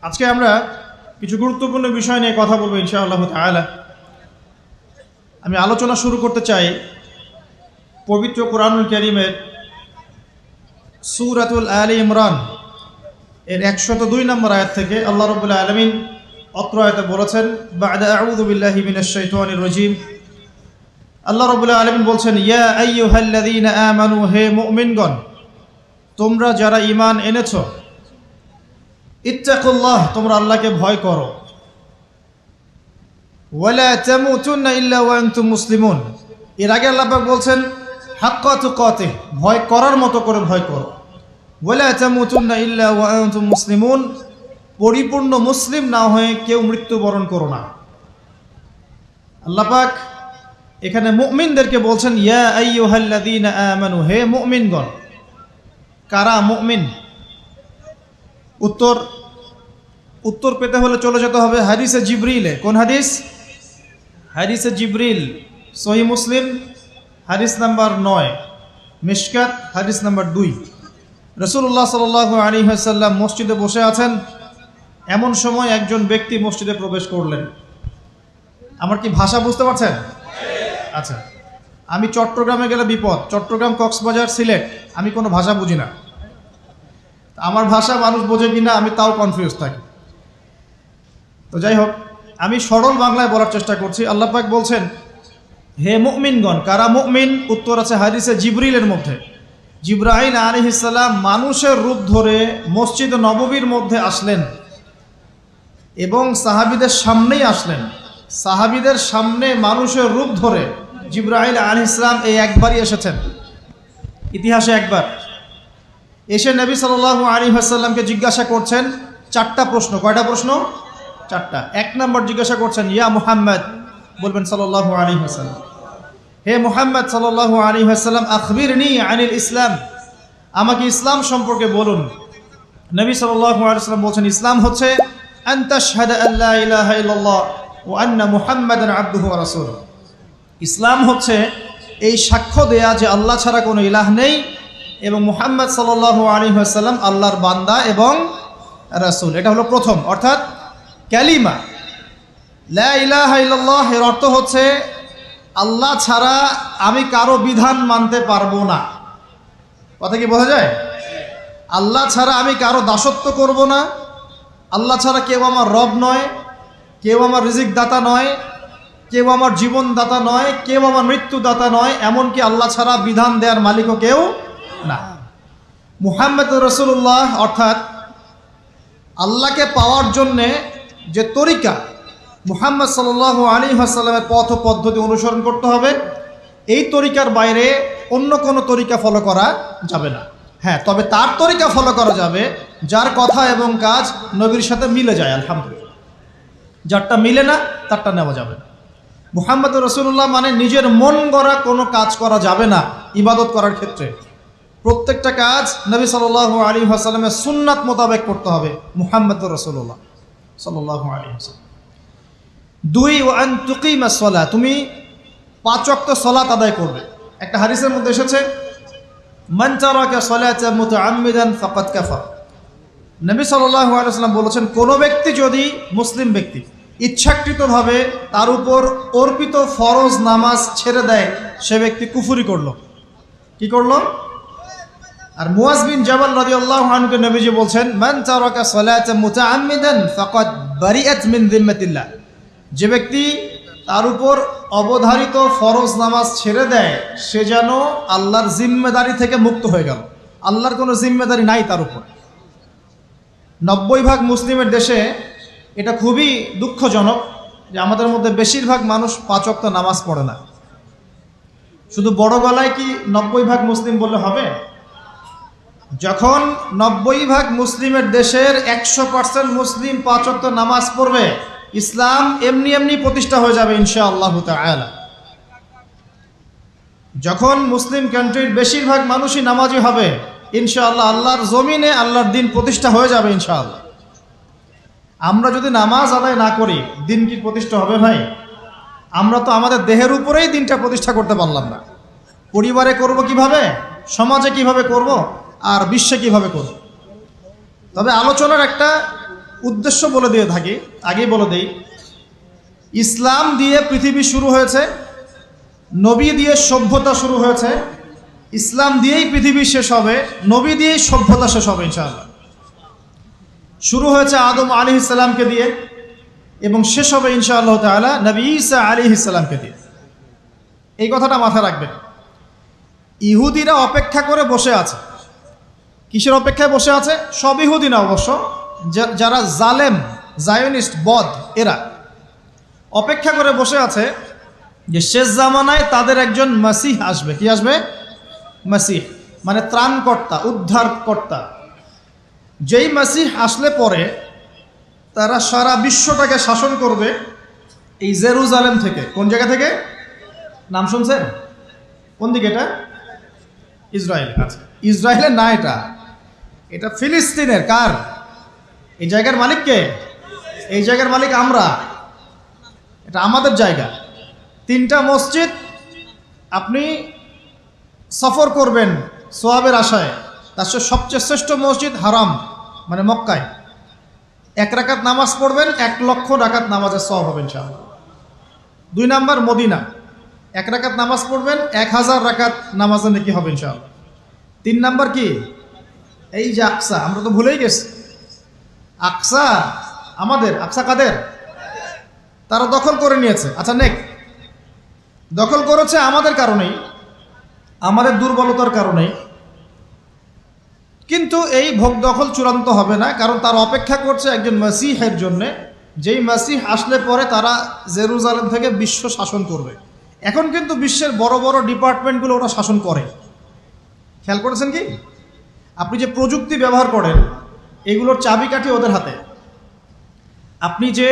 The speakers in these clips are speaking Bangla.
আজকে আমরা কিছু গুরুত্বপূর্ণ বিষয় নিয়ে কথা বলবো ইনশাআল্লাহ তাআলা। আমি আলোচনা শুরু করতে চাই পবিত্র কোরআনুল কারীমের সূরাতুল আলে ইমরান এর 102 নম্বর আয়াত থেকে। আল্লাহ রাব্বুল আলামিন অত্র আয়াতে বলেছেন, বা'দা আউযু বিল্লাহি মিনাশ শাইতানির রাজীম। আল্লাহ রাব্বুল আলামিন বলছেন, ইয়া আইয়ুহাল্লাযীনা আমানু, হে মুমিনগণ, তোমরা যারা ঈমান এনেছো, ইত্তাকুল্লাহ, তোমরা আল্লাহকে ভয় করো, ওয়ালা তামুতুন্না ইল্লা ওয়া আনতুম মুসলিমুন। এর আগে আল্লাহ পাক বলছেন হাক্কা তুকাতিহ, ভয় করার মতো করে ভয় করো, ওয়ালা তামুতুন্না ইল্লা ওয়া আনতুম মুসলিমুন, পরিপূর্ণ মুসলিম না হয়ে কেউ মৃত্যুবরণ করো না। আল্লাহ পাক এখানে মুমিনদেরকে বলছেন, ইয়া আইয়ুহাল্লাযীনা আমানু, হে মুমিনগণ। কারা মুমিন? উত্তর পেতে হলে চলে যেতে হবে হাদিসে জিবরিলে। কোন হাদিস? হাদিসে জিবরিল, সহিহ মুসলিম হাদিস নাম্বার 9, মিশকাত হাদিস নাম্বার 2। রাসূলুল্লাহ সাল্লাল্লাহু আলাইহি ওয়াসাল্লাম মসজিদে বসে আছেন। এমন সময় একজন ব্যক্তি মসজিদে প্রবেশ করলেন। আমার কি ভাষা বুঝতে পারছেন? আচ্ছা, আমি চট্টগ্রামে গেলে বিপদ। চট্টগ্রাম, কক্সবাজার, সিলেট, আমি কোনো ভাষা বুঝি না। আমার ভাষা মানুষ বোঝে কিনা আমি তাও কনফিউজ থাকি। তো যাই হোক, আমি সরল বাংলায় বলার চেষ্টা করছি। আল্লাহ পাক বলছেন, হে মুমিনগণ। কারা মুমিন? উত্তর আছে হাদিসে জিবরিলের মধ্যে। জিবরাইল আলাইহিস সালাম মানুষের রূপ ধরে মসজিদ নববীর মধ্যে আসলেন এবং সাহাবীদের সামনেই আসলেন। সাহাবীদের সামনে মানুষের রূপ ধরে জিবরাইল আলাইহিস সালাম এই একবারই এসেছেন, ইতিহাসে একবার। এসে নবী সাল্লাল্লাহু আলাইহি ওয়াসাল্লামকে জিজ্ঞাসা করছেন 4টা প্রশ্ন। কয়টা প্রশ্ন? 4টা। 1 নম্বর জিজ্ঞাসা করছেন, ইয়া মুহাম্মদ, বলবেন সাল্লাল্লাহু আলাইহি ওয়াসাল্লাম, হে মুহাম্মদ সাল্লাল্লাহু আলাইহি ওয়াসাল্লাম, আখবিরনি আনিল ইসলাম, আমাকে ইসলাম সম্পর্কে বলুন। নবী সাল্লাল্লাহু আলাইহি ওয়াসাল্লাম বলছেন, ইসলাম হচ্ছে আন তাশহাদা আল্লা ইলাহা ইল্লাল্লাহ ওয়া আন্না মুহাম্মাদান আবদুহু ওয়া রাসূলুহু। ইসলাম হচ্ছে এই সাক্ষ্য দেয়া যে আল্লাহ ছাড়া কোনো ইলাহ নেই এবং মুহাম্মদ সাল্লাল্লাহু আলাইহি ওয়াসাল্লাম আল্লাহর বান্দা এবং রাসূল। এটা হলো প্রথম, অর্থাৎ কালিমা লা ইলাহা ইল্লাল্লাহ। এর অর্থ হচ্ছে আল্লাহ ছাড়া আমি কারো বিধান মানতে পারবো না। কথা কি বোঝা যায়? আল্লাহ ছাড়া আমি কারো দাসত্ব করব না। আল্লাহ ছাড়া কেউ আমার রব নয়, কেউ আমার রিজিক দাতা নয়, কেউ আমার জীবন দাতা নয়, কেউ আমার মৃত্যু দাতা নয়, এমনকি আল্লাহ ছাড়া বিধান দেওয়ার মালিকও কেউ না। মুহাম্মদ রাসূলুল্লাহ, অর্থাৎ আল্লাহকে পাওয়ার জন্যে যে তরিকা, মুহাম্মদ সাল্লাল্লাহু আলাইহি ওয়াসাল্লামের পথ ও পদ্ধতি অনুসরণ করতে হবে। এই তরিকার বাইরে অন্য কোনো তরিকা ফলো করা যাবে না। হ্যাঁ, তবে তার তরিকা ফলো করা যাবে যার কথা এবং কাজ নবীর সাথে মিলে যায়, আলহামদুলিল্লাহ। যারটা মিলে না তারটা নেওয়া যাবে না। মুহাম্মদ রাসূলুল্লাহ মানে নিজের মন গড়া কোনো কাজ করা যাবে না। ইবাদত করার ক্ষেত্রে প্রত্যেকটা কাজ নবী সাল্লাল্লাহু আলাইহি ওয়াসাল্লামের সুন্নাত মোতাবেক করতে হবে। মুহাম্মদ রাসূলুল্লাহ সাল্লাল্লাহু আলাইহি ওয়াসাল্লাম। 2, ওয়া আন তুকিমাস সালাহ, তুমি 5 ওয়াক্ত সালাত আদায় করবে। একটা হাদিসের মধ্যে এসেছে, মান তারাকা সালাতা মুতাআম্মিদান ফাকাদ কাফার। নবী সাল্লাল্লাহু আলাইহি ওয়াসাল্লাম বলেছেন, কোনো ব্যক্তি যদি, মুসলিম ব্যক্তি, ইচ্ছাকৃতভাবে তার উপর অর্পিত ফরজ নামাজ ছেড়ে দেয়, সে ব্যক্তি কুফরি করলো। কি করলো? আর মুয়াজ বিন জাবাল রাদিয়াল্লাহু আনহুকে নবীজি বলছেন, মান তারাকা সালাতা মুতাআম্মিদান ফাকাদ বারিআত মিন যিম্মাতিল্লাহ। যে ব্যক্তি তার উপর অবধারিত ফরজ নামাজ ছেড়ে দেয়, সে যেন আল্লাহর জিম্মেদারি থেকে মুক্ত হয়ে গেল। আল্লাহর কোনো জিম্মেদারি নাই তার উপর। 90% মুসলিমের দেশে এটা খুবই দুঃখজনক যে আমাদের মধ্যে বেশিরভাগ মানুষ 5 ওয়াক্ত নামাজ পড়ে না। শুধু বড় গলায় কি 90% মুসলিম বললে হবে? যখন 90% মুসলিমের দেশের 100% মুসলিম 5 ওয়াক্ত নামাজ পড়বে, ইসলাম এমনি এমনি প্রতিষ্ঠা হয়ে যাবে ইনশাআল্লাহ তাআলা। যখন মুসলিম কান্ট্রির বেশিরভাগ মানুষই নামাজি হবে, ইনশাআল্লাহ আল্লাহর জমিনে আল্লাহর দিন প্রতিষ্ঠা হয়ে যাবে ইনশাআল্লাহ। আমরা যদি নামাজ আদায় না করি, দিন কি প্রতিষ্ঠা হবে ভাই? আমরা তো আমাদের দেহের উপরেই দিনটা প্রতিষ্ঠা করতে পারলাম না। পরিবারে করব কিভাবে, সমাজে কিভাবে করব, আর বিশ্বে কিভাবে করব? তবে আলোচনার একটা উদ্দেশ্য বলে দিয়ে থাকি, আগেই বলে দেই, ইসলাম দিয়ে পৃথিবী শুরু হয়েছে, নবী দিয়ে সভ্যতা শুরু হয়েছে, ইসলাম দিয়েই পৃথিবী শেষ হবে, নবী দিয়েই সভ্যতা শেষ হবে ইনশাআল্লাহ। শুরু হয়েছে আদম আলাইহিস সালামকে দিয়ে এবং শেষ হবে ইনশাআল্লাহ তাআলা নবী ঈসা আলাইহিস সালামকে দিয়ে। এই কথাটা মাথায় রাখবেন। ইহুদিরা অপেক্ষা করে বসে আছে। কিসের অপেক্ষায় বসে আছে? সব ইহুদি না অবশ্য, যারা জালেম, জায়নিস্ট, বদ, এরা অপেক্ষা করে বসে আছে যে শেষ জামানায় তাদের একজন মাসিহ আসবে। কি আসবে? মাসিহ মানে ত্রাণকর্তা, উদ্ধারকর্তা। যেই মাসিহ আসলে পরে তারা সারা বিশ্বটাকে শাসন করবে এই জেরুজালেম থেকে। কোন জায়গা থেকে? নাম শুনছেন? কোন দিকে এটা? ইসরায়েল। আচ্ছা, ইসরায়েলের না, এটা ফিলিস্তিনের। কার? এই জায়গার মালিক কে? এই জায়গার মালিক আমরা। এটা আমাদের জায়গা। 3টা মসজিদ আপনি সফর করবেন সোয়াবের আশায়, তার সবচেয়ে শ্রেষ্ঠ মসজিদ হারাম মানে মক্কায়। 1 রাকাত নামাজ পড়বেন, 1 লক্ষ রাকাত নামাজের সওয়াব হবে ইনশাআল্লাহ। 2 নাম্বার মদিনা, 1 রাকাত নামাজ পড়বেন, 1000 রাকাত নামাজের নেকি হবে ইনশাআল্লাহ। 3 নাম্বার কি? এই যে আকসা, আমরা তো ভুলেই গেছি। আকসা আমাদের, আকসা কাদের? তারা দখল করে নিয়েছে। আচ্ছা, দখল করেছে আমাদের কারণেই, আমাদের দুর্বলতার কারণেই। কিন্তু এই ভোগ দখল চূড়ান্ত হবে না, কারণ তারা অপেক্ষা করছে একজন মাসিহের জন্যে, যেই মাসিহ আসলে পরে তারা জেরুজালেম থেকে বিশ্ব শাসন করবে। এখন কিন্তু বিশ্বের বড় বড় ডিপার্টমেন্টগুলো ওরা শাসন করে। খেয়াল করেছেন কি? আপনি যে প্রযুক্তি ব্যবহার করেন এগুলোর চাবিকাঠি ওদের হাতে। আপনি যে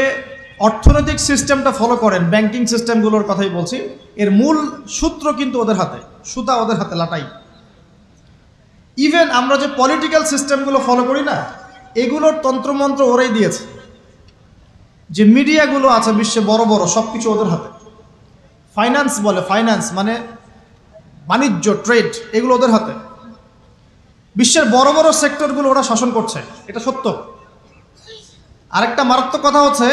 অর্থনৈতিক সিস্টেমটা ফলো করেন, ব্যাংকিং সিস্টেমগুলোর কথাই বলছি, এর মূল সূত্র কিন্তু ওদের হাতে, সুতা ওদের হাতে, লাটাই। ইভেন আমরা যে পলিটিক্যাল সিস্টেমগুলো ফলো করি না, এগুলোর তন্ত্রমন্ত্র ওরাই দিয়েছে। যে মিডিয়াগুলো আছে বিশ্বে বড় বড়, সব কিছু ওদের হাতে। ফাইন্যান্স বলে, ফাইন্যান্স মানে বাণিজ্য, ট্রেড, এগুলো ওদের হাতে। বিশ্বের বড় বড় সেক্টরগুলো ওরা শাসন করছে, এটা সত্য। আরেকটা মারাত্মক কথা হচ্ছে,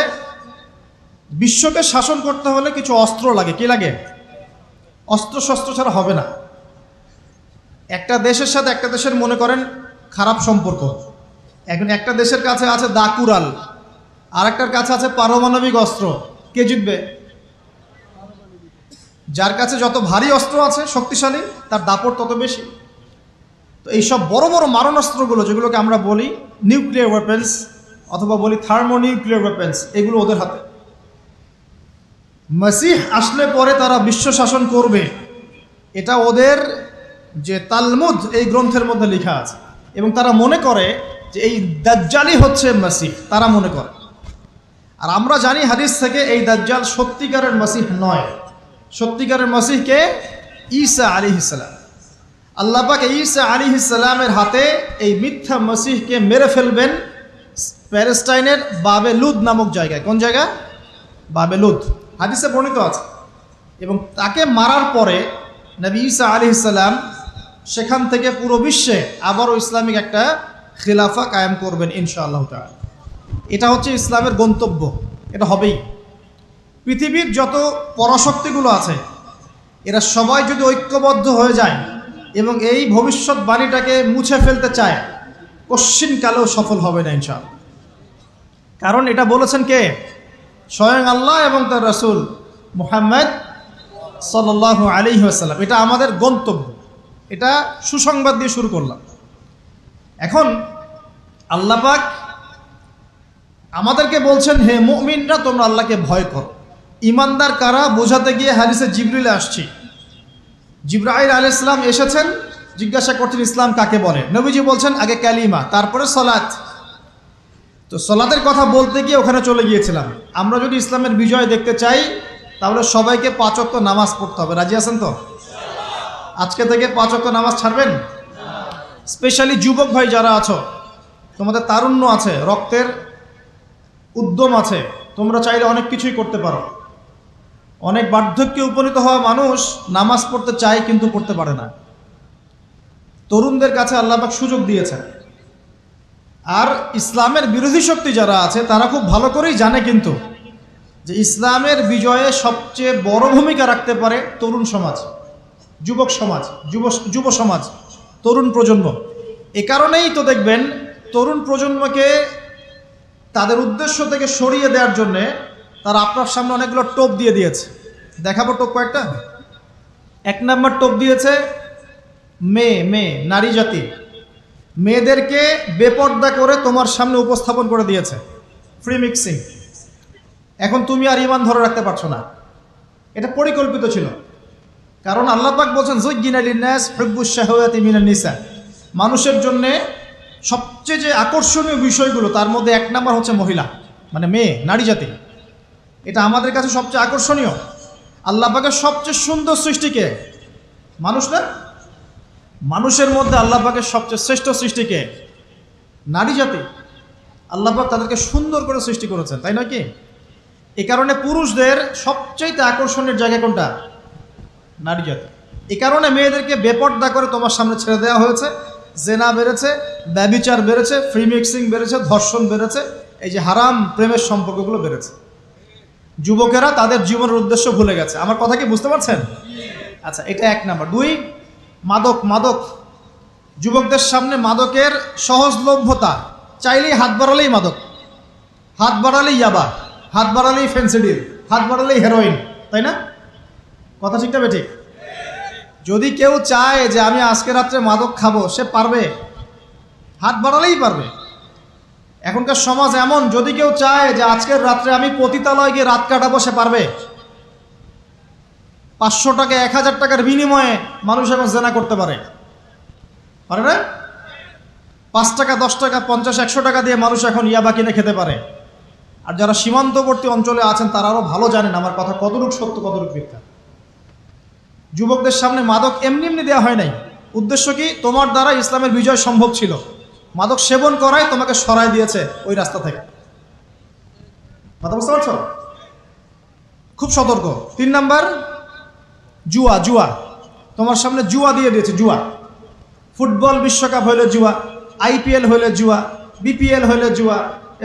বিশ্বকে শাসন করতে হলে কিছু অস্ত্র লাগে। কি লাগে? অস্ত্র শস্ত্র ছাড়া হবে না। একটা দেশের সাথে একটা দেশের মনে করেন খারাপ সম্পর্ক, এখন একটা দেশের কাছে আছে দাকুরাল, আর একটার কাছে আছে পারমাণবিক অস্ত্র। কে জিতবে? যার কাছে যত ভারী অস্ত্র আছে, শক্তিশালী, তার দাপট তত বেশি। তো এইসব বড় বড় মারণাস্ত্রগুলো, যেগুলোকে আমরা বলি নিউক্লিয়ার ওয়েপেন্স অথবা বলি থার্মোনিউক্লিয়ার ওয়েপেন্স, এগুলো ওদের হাতে। মাসিহ আসলে পরে তারা বিশ্ব শাসন করবে, এটা ওদের যে তালমুদ এই গ্রন্থের মধ্যে লেখা আছে। এবং তারা মনে করে যে এই দাজ্জালই হচ্ছে মাসিহ, তারা মনে করে। আর আমরা জানি হাদিস থেকে এই দাজ্জাল সত্যিকারের মাসিহ নয়। সত্যিকারের মাসিহকে ঈসা আলাইহিস সালাম। আল্লাহ পাক ঈসা আলাইহিস সালামের হাতে এই মিথ্যা মাসিহকে মেরে ফেলবেন প্যালেস্টাইনের বাবেলুদ নামক জায়গায়। কোন জায়গা? বাবেলুদ, হাদিসে বর্ণিত আছে। এবং তাকে মারার পরে নবী ঈসা আলাইহিস সালাম সেখান থেকে পুরো বিশ্বে আবারও ইসলামিক একটা খিলাফা কায়েম করবেন ইনশাআল্লাহ তাআলা। এটা হচ্ছে ইসলামের গন্তব্য, এটা হবেই। পৃথিবীর যত পরাশক্তিগুলো আছে এরা সবাই যদি ঐক্যবদ্ধ হয়ে যায় এবং এই ভবিষ্যৎবাণীটাকে মুছে ফেলতে চায়, কশ্চিনকালেও সফল হবে না ইনশাআল্লাহ। কারণ এটা বলেছেন কে? স্বয়ং আল্লাহ এবং তার রাসূল মুহাম্মদ সাল্লাল্লাহু আলাইহি ওয়াসাল্লাম। এটা আমাদের গন্তব্য, এটা সুসংবাদ দিয়ে শুরু করলাম। এখন আল্লাহ পাক আমাদেরকে বলছেন, হে মুমিনরা, তোমরা আল্লাহকে ভয় করো। ইমানদার কারা বোঝাতে গিয়ে হাদিসে জিবরিল আসছি। জিবরাইল আলাইহিস সালাম এসেছেন, জিজ্ঞাসা করছেন ইসলাম কাকে বলে। নবীজি বলছেন আগে কালিমা, তারপরে সালাত। তো সালাতের কথা বলতে গিয়ে ওখানে চলে গিয়েছিলাম। আমরা যদি ইসলামের বিজয় দেখতে চাই তাহলে সবাইকে 5 ওয়াক্ত নামাজ পড়তে হবে। রাজি আছেন তো? আজকে থেকে 5 ওয়াক্ত নামাজ ছাড়বেন? স্পেশালি যুবক ভাই যারা আছো, তোমাদের তারুণ্য আছে, রক্তের উদ্যম আছে, তোমরা চাইলে অনেক কিছুই করতে পারো। অনেক বার্ধক্যে উপনীত হওয়া মানুষ নামাজ পড়তে চায় কিন্তু পড়তে পারে না। তরুণদের কাছে আল্লাহ পাক সুযোগ দিয়েছেন। আর ইসলামের বিরোধী শক্তি যারা আছে তারা খুব ভালো করেই জানে কিন্তু যে ইসলামের বিজয়ে সবচেয়ে বড় ভূমিকা রাখতে পারে তরুণ সমাজ, যুবক সমাজ, যুব সমাজ, তরুণ প্রজন্ম। এ কারণেই তো দেখবেন তরুণ প্রজন্মকে তাদের উদ্দেশ্য থেকে সরিয়ে দেওয়ার জন্যে তারা আপনার সামনে অনেকগুলো টোপ দিয়ে দিয়েছে। দেখাবো টোপ কয়েকটা। 1 নম্বর টোপ দিয়েছে মেয়ে নারী জাতি, মেয়েদেরকে বেপর্দা করে তোমার সামনে উপস্থাপন করে দিয়েছে, ফ্রি মিক্সিং। এখন তুমি আর ঈমান ধরে রাখতে পারছো না। এটা পরিকল্পিত ছিল, কারণ আল্লাহ পাক বলছেন যুজ্জিনা লিন-নাস হুব্বুশ শাহাওয়াতি মিনান নিসা, মানুষের জন্য সবচেয়ে যে আকর্ষণীয় বিষয়গুলো তার মধ্যে 1 নম্বর হচ্ছে মহিলা, মানে মেয়ে, নারী জাতি। এটা আমাদের কাছে সবচেয়ে আকর্ষণীয়। আল্লাহ পাকের সবচেয়ে সুন্দর সৃষ্টিকে মানুষ না, মানুষের মধ্যে আল্লাহ পাকের সবচেয়ে শ্রেষ্ঠ সৃষ্টিকে নারী জাতি। আল্লাহ পাক তাদেরকে সুন্দর করে সৃষ্টি করেছেন, তাই নয় কি? এই কারণে পুরুষদের সবচাইতে আকর্ষণের জায়গা কোনটা? নারী জাতি। এই কারণে মেয়েদেরকে বেপর্দা করে তোমার সামনে ছেড়ে দেওয়া হয়েছে। জেনা বেড়েছে, ব্যভিচার বেড়েছে, ফ্রি মিক্সিং বেড়েছে, ধর্ষণ বেড়েছে, এই যে হারাম প্রেমের সম্পর্কগুলো বেড়েছে। যুবকেরা তাদের জীবনের উদ্দেশ্য ভুলে গেছে। আমার কথা কি বুঝতে পারছেন? আচ্ছা, এটা 1 নাম্বার। 2, মাদক। যুবকদের সামনে মাদকের সহজলভ্যতা, চাইলেই হাত বাড়ালেই মাদক, হাত বাড়ালেই ইয়াবা, হাত বাড়ালেই ফেন্সিডিল, হাত বাড়ালেই হেরোইন, তাই না? কথা ঠিক না বেঠিক? যদি কেউ চায় যে আমি আজকে রাত্রে মাদক খাবো, সে পারবে, হাত বাড়ালেই পারবে। এখনকার সমাজ এমন, যদি কেউ চায় যে আজকের রাত্রে আমি পতিতালয়ে গিয়ে রাত কাটাবো, সে পারবে। 500 টাকা 1000 টাকার বিনিময়ে মানুষ এখন জেনা করতে পারে না? 5 টাকা 10 টাকা 50 100 টাকা দিয়ে মানুষ এখন ইয়াবা কিনে খেতে পারে। আর যারা সীমান্তবর্তী অঞ্চলে আছেন তারা আরও ভালো জানেন আমার কথা কতটুকু সত্য কতটুকু মিথ্যা। যুবকদের সামনে মাদক এমনি দেওয়া হয় নাই। উদ্দেশ্য কি? তোমার দ্বারা ইসলামের বিজয় সম্ভব ছিল। মাদক সেবন করাই তোমাকে সরাই দিয়েছে ওই রাস্তা থেকে। কথা বুঝতে পারছো? খুব সতর্ক। 3 নাম্বার, জুয়া। তোমার সামনে জুয়া দিয়ে দিয়েছে, জুয়া। ফুটবল বিশ্বকাপ হইলে জুয়া, IPL হইলে জুয়া, BPL হইলে জুয়া,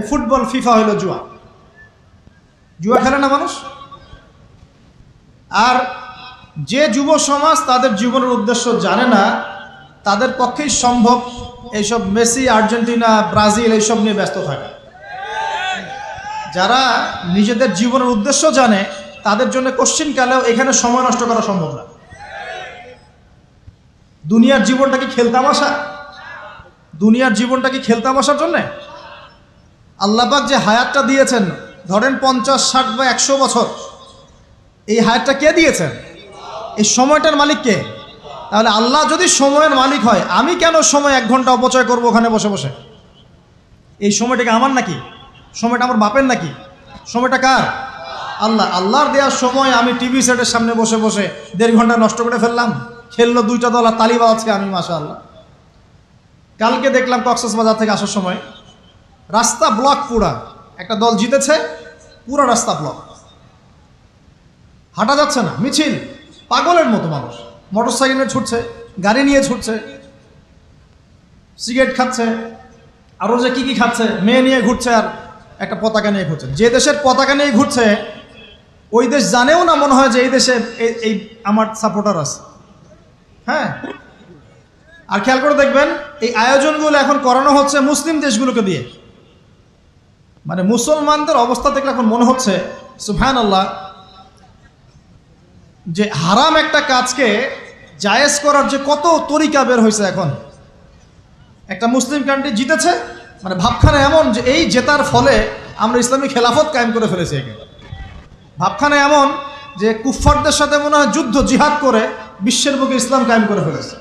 ফুটবল ফিফা হইলে জুয়া। জুয়া খেলে না মানুষ। আর যে যুব সমাজ তাদের জীবনের উদ্দেশ্য জানে না, তাদের পক্ষেই সম্ভব এইসব মেসি, আর্জেন্টিনা, ব্রাজিল এইসব নিয়ে ব্যস্ত থাকে। যারা নিজেদের জীবনের উদ্দেশ্য জানে তাদের জন্য কোশ্চিনকালেও এখানে সময় নষ্ট করা সম্ভব না। দুনিয়ার জীবনটা কি খেলতামাশা? দুনিয়ার জীবনটা কি খেলতামাশার জন্যে? আল্লাহ পাক যে হায়াতটা দিয়েছেন, ধরেন 50, 60 বা 100 বছর, এই হায়াতটা কে দিয়েছেন? এই সময়টার মালিক কে? তাহলে আল্লাহ যদি সময়ের মালিক হয়, আমি কেন সময় 1 ঘন্টা অপচয় করবো ওখানে বসে বসে? এই সময়টাকে আমার নাকি? সময়টা আমার বাপের নাকি? সময়টা কার? আল্লাহর দেওয়ার সময় আমি টিভি সেটের সামনে বসে বসে 1.5 ঘন্টা নষ্ট করে ফেললাম। খেললো 2টা দল আর তালি বাজাচ্ছে আমি, মাশাআল্লাহ। কালকে দেখলাম কক্সবাজার থেকে আসার সময় রাস্তা ব্লক, পুরা একটা দল জিতেছে, পুরো রাস্তা ব্লক, হাঁটা যাচ্ছে না, মিছিল, পাগলের মতো মানুষ মোটরসাইকেলে ছুটছে, গাড়ি নিয়ে ছুটছে, সিগারেট খাচ্ছে, আরও যে কি খাচ্ছে, মেয়ে নিয়ে ঘুরছে, আর একটা পতাকা নিয়ে ঘুরছে। যে দেশের পতাকা নিয়ে ঘুরছে ওই দেশ জানেও না মনে হয় যে এই দেশে এই আমার সাপোর্টার আছে। হ্যাঁ, আর খেয়াল করে দেখবেন এই আয়োজনগুলো এখন করানো হচ্ছে মুসলিম দেশগুলোকে দিয়ে। মানে মুসলমানদের অবস্থা দেখলে এখন মনে হচ্ছে সুবহানাল্লাহ, যে হারাম একটা কাজকে জায়েজ করার যে কত তরিকা বের হয়েছে। এখন একটা মুসলিম কান্ট্রি জিতেছে, মানে ভাবখানা এমন যে এই জেতার ফলে আমরা ইসলামী খেলাফত কায়েম করে ফেলেছি। একে ভাবখানা এমন যে কুফফারদের সাথে মনে হয় যুদ্ধ জিহাদ করে বিশ্বের বুকে ইসলাম কায়েম করে ফেলেছে।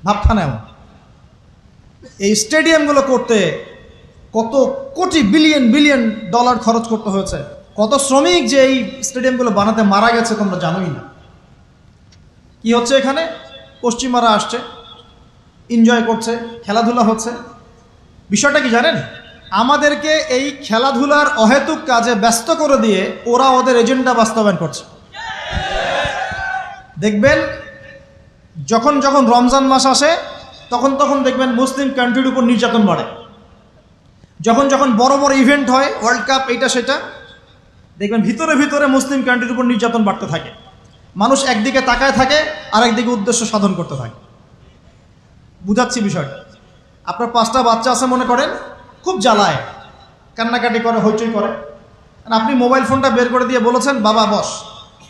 ভাবখানা এমন। এই স্টেডিয়ামগুলো করতে কত কোটি বিলিয়ন ডলার খরচ করতে হয়েছে, কত শ্রমিক যে এই স্টেডিয়ামগুলো বানাতে মারা গেছে তোমরা জানোই না। কি হচ্ছে এখানে? পশ্চিমারা আসছে, এনজয় করছে, খেলাধুলা হচ্ছে। বিষয়টা কি জানেন? আমাদেরকে এই খেলাধুলার অহেতুক কাজে ব্যস্ত করে দিয়ে ওরা ওদের এজেন্ডা বাস্তবায়ন করছে। দেখবেন যখন রমজান মাস আসে তখন দেখবেন মুসলিম কান্ট্রির উপর নির্যাতন বাড়ে। যখন যখন বড় বড় ইভেন্ট হয়, ওয়ার্ল্ড কাপ, এইটা সেটা, দেখবেন ভিতরে ভিতরে মুসলিম কান্ট্রির উপর নির্যাতন বাড়তে থাকে। মানুষ একদিকে তাকায় থাকে, আর একদিকে উদ্দেশ্য সাধন করতে থাকে। বুঝাচ্ছি বিষয়টা। আপনার 5টা বাচ্চা আছে মনে করেন, খুব জ্বালায়, কান্নাকাটি করে, হইচই করে, আর আপনি মোবাইল ফোনটা বের করে দিয়ে বলেছেন, বাবা বস,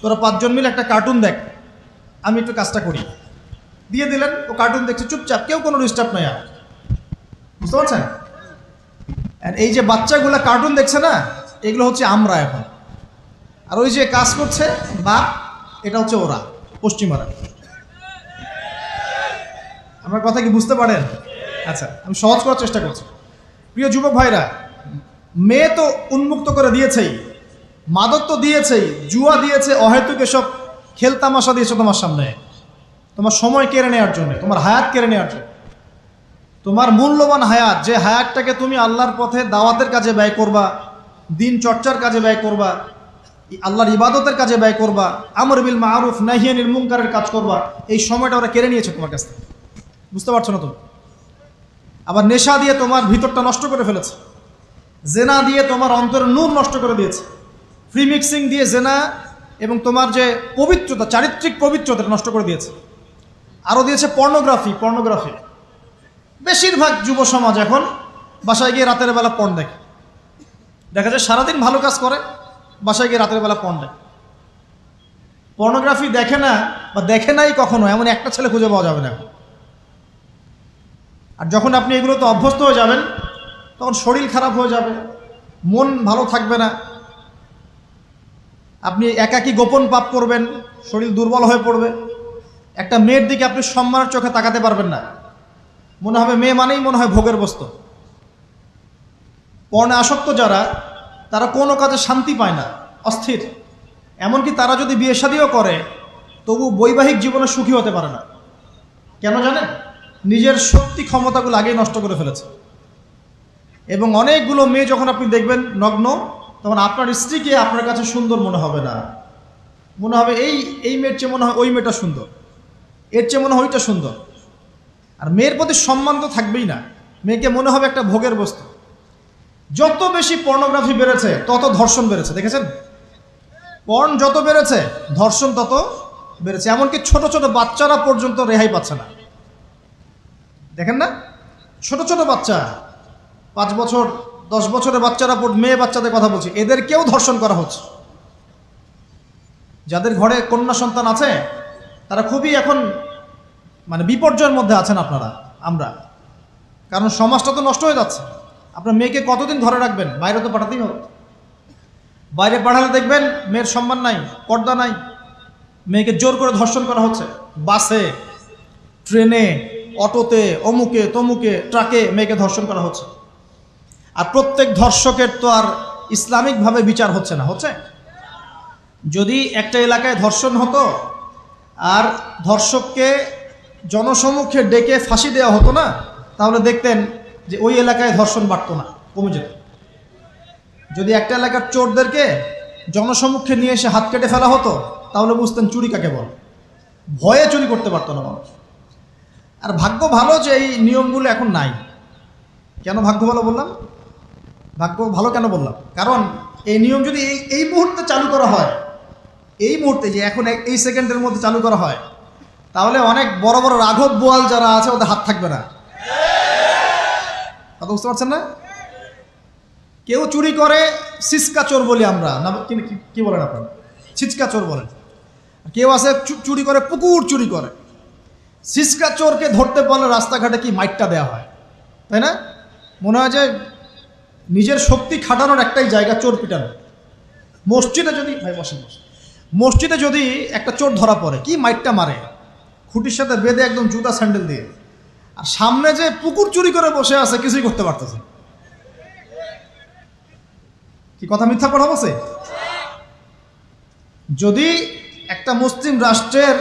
তোরা 5 জন মিলে একটা কার্টুন দেখ, আমি একটু কাজটা করি। দিয়ে দিলেন, ও কার্টুন দেখছে চুপচাপ, কেউ কোনো ডিস্টার্ব নাই। আর বুঝতে পারছেন? আর এই যে বাচ্চাগুলো কার্টুন দেখছে না, এগুলো হচ্ছে আমরা এখন। আর ওই যে কাজ করছে বাপ, এটা হচ্ছে ওরা, পশ্চিমারা। আমার কথা কি বুঝতে পারেন? আচ্ছা, আমি সহজ করার চেষ্টা করছি। প্রিয় যুবক ভাইরা, মেয়ে তো উন্মুক্ত করে দিয়েছেই, মাদক তো দিয়েছেই, জুয়া দিয়েছে, অহেতুক এসব খেলতামাশা দিয়েছে তোমার সামনে, তোমার সময় কেড়ে নেওয়ার জন্য, তোমার হায়াত কেড়ে নেওয়ার জন্য। তোমার মূল্যবান হায়াত, যে হায়াতটাকে তুমি আল্লাহর পথে দাওয়াতের কাজে ব্যয় করবা, দিন চর্চার কাজে ব্যয় করবা, আল্লাহর ইবাদতের কাজে ব্যয় করবা, আমর বিল মারুফ নাহি আনিল মুনকারের কাজ করবা, এই সময়টা ওরা কেড়ে নিয়েছে তোমার কাছ থেকে। বুঝতে পারছো না তুমি? আবার নেশা দিয়ে তোমার ভিতরটা নষ্ট করে ফেলেছে, জেনা দিয়ে তোমার অন্তরের নূর নষ্ট করে দিয়েছে, ফ্রি মিক্সিং দিয়ে জেনা এবং তোমার যে পবিত্রতা, চারিত্রিক পবিত্রতা নষ্ট করে দিয়েছে। আরও দিয়েছে পর্নোগ্রাফি। বেশিরভাগ যুব সমাজ এখন বাসায় গিয়ে রাতের বেলা পর্ন দেখে। দেখা যায় সারাদিন ভালো কাজ করে, বাসায় গিয়ে রাতের বেলা পর্ন দেখে। পর্নোগ্রাফি দেখে না বা দেখে নাই কখনো, এমন একটা ছেলে খুঁজে পাওয়া যাবে না এখন। আর যখন আপনি এগুলোতে অভ্যস্ত হয়ে যাবেন, তখন শরীর খারাপ হয়ে যাবে, মন ভালো থাকবে না, আপনি একাকী গোপন পাপ করবেন, শরীর দুর্বল হয়ে পড়বে। একটা মেয়ের দিকে আপনি সম্মানের চোখে তাকাতে পারবেন না, মনে হবে মেয়ে মানেই মনে হয় ভোগের বস্তু। পর্ণে আসক্ত যারা, তারা কোনো কাজে শান্তি পায় না, অস্থির। এমনকি তারা যদি বিয়ে শাদীও করে, তবু বৈবাহিক জীবনে সুখী হতে পারে না। কেন জানেন? নিজের শক্তি ক্ষমতাগুলো আগেই নষ্ট করে ফেলেছে। এবং অনেকগুলো মেয়ে যখন আপনি দেখবেন নগ্ন, তখন আপনার স্ত্রীকে আপনার কাছে সুন্দর মনে হবে না, মনে হবে এই মেয়ের চেয়ে মনে হয় ওই মেয়েটা সুন্দর, এর চেয়ে মনে হয় ওইটা সুন্দর। আর মেয়ের প্রতি সম্মান তো থাকবেই না, মেয়েকে মনে হবে একটা ভোগের বস্তু। যত বেশি পর্নোগ্রাফি বেড়েছে, তত ধর্ষণ বেড়েছে। দেখেছেন? পর্ন যত বেড়েছে, ধর্ষণ তত বেড়েছে। এমনকি ছোট ছোট বাচ্চারা পর্যন্ত রেহাই পাচ্ছে না। দেখেন না, ছোট ছোট বাচ্চা, 5 বছর 10 বছরের বাচ্চারা, মেয়ে বাচ্চাদের কথা বলছি, এদেরকেও ধর্ষণ করা হচ্ছে। যাদের ঘরে কন্যা সন্তান আছে, তারা খুবই এখন মানে বিপর্যয়ের মধ্যে আছেন আপনারা, আমরা। কারণ সমাজটা তো নষ্ট হয়ে যাচ্ছে। আপনার মেয়েকে কতদিন ঘরে রাখবেন? বাইরে তো পাঠাতেই হবে। বাইরে পাঠালে দেখবেন মেয়ের সম্মান নাই, পর্দা নাই, মেয়েকে জোর করে ধর্ষণ করা হচ্ছে। বাসে, ট্রেনে, অটোতে, অমুকে তমুকে, ট্রাকে মেয়েকে ধর্ষণ করা হচ্ছে। আর প্রত্যেক ধর্ষকের তো আর ইসলামিকভাবে বিচার হচ্ছে না, হচ্ছে? যদি একটা এলাকায় ধর্ষণ হতো আর ধর্ষককে জনসমক্ষে ডেকে ফাঁসি দেওয়া হতো না, তাহলে দেখতেন যে ওই এলাকায় ধর্ষণ বাড়তো না, কমে যেত। যদি একটা এলাকার চোরদেরকে জনসমক্ষে নিয়ে এসে হাত কেটে ফেলা হতো, তাহলে বুঝতেন চুরি কাকে বল। ভয়ে চুরি করতে পারতো না মানুষ। আর ভাগ্য ভালো যে এই নিয়মগুলো এখন নাই। কেন ভাগ্য ভালো বললাম? ভাগ্য ভালো কেন বললাম? কারণ এই নিয়ম যদি এই মুহূর্তে চালু করা হয়, এই মুহূর্তে যে এখন এই সেকেন্ডের মধ্যে চালু করা হয়, তাহলে অনেক বড় বড় রাঘব বোয়াল যারা আছে, ওদের হাত থাকবে না। কথা বুঝতে পারছেন না? কেউ চুরি করে সিসকা চোর বলি আমরা, না কি বলেন আপনারা? ছিচকা চোর বলেন। কেউ আছে চুরি করে, পুকুর চুরি করে। সিসকা চোরকে ধরতে পারলে রাস্তাঘাটে কি মাইটটা দেওয়া হয়, তাই না? মনে হয় যে নিজের শক্তি খাটানোর একটাই জায়গা চোর পিটানো। মসজিদে যদি মসজিদে যদি একটা চোর ধরা পড়ে, কি মাইটটা মারে, খুঁটির সাথে বেঁধে একদম জুতা স্যান্ডেল দিয়ে। আর সামনে যে পুকুর চুরি করে বসে আছে, কিছুই করতে পারতেছে। কি কথা মিথ্যা কথা বলছে? যদি একটা মুসলিম রাষ্ট্রের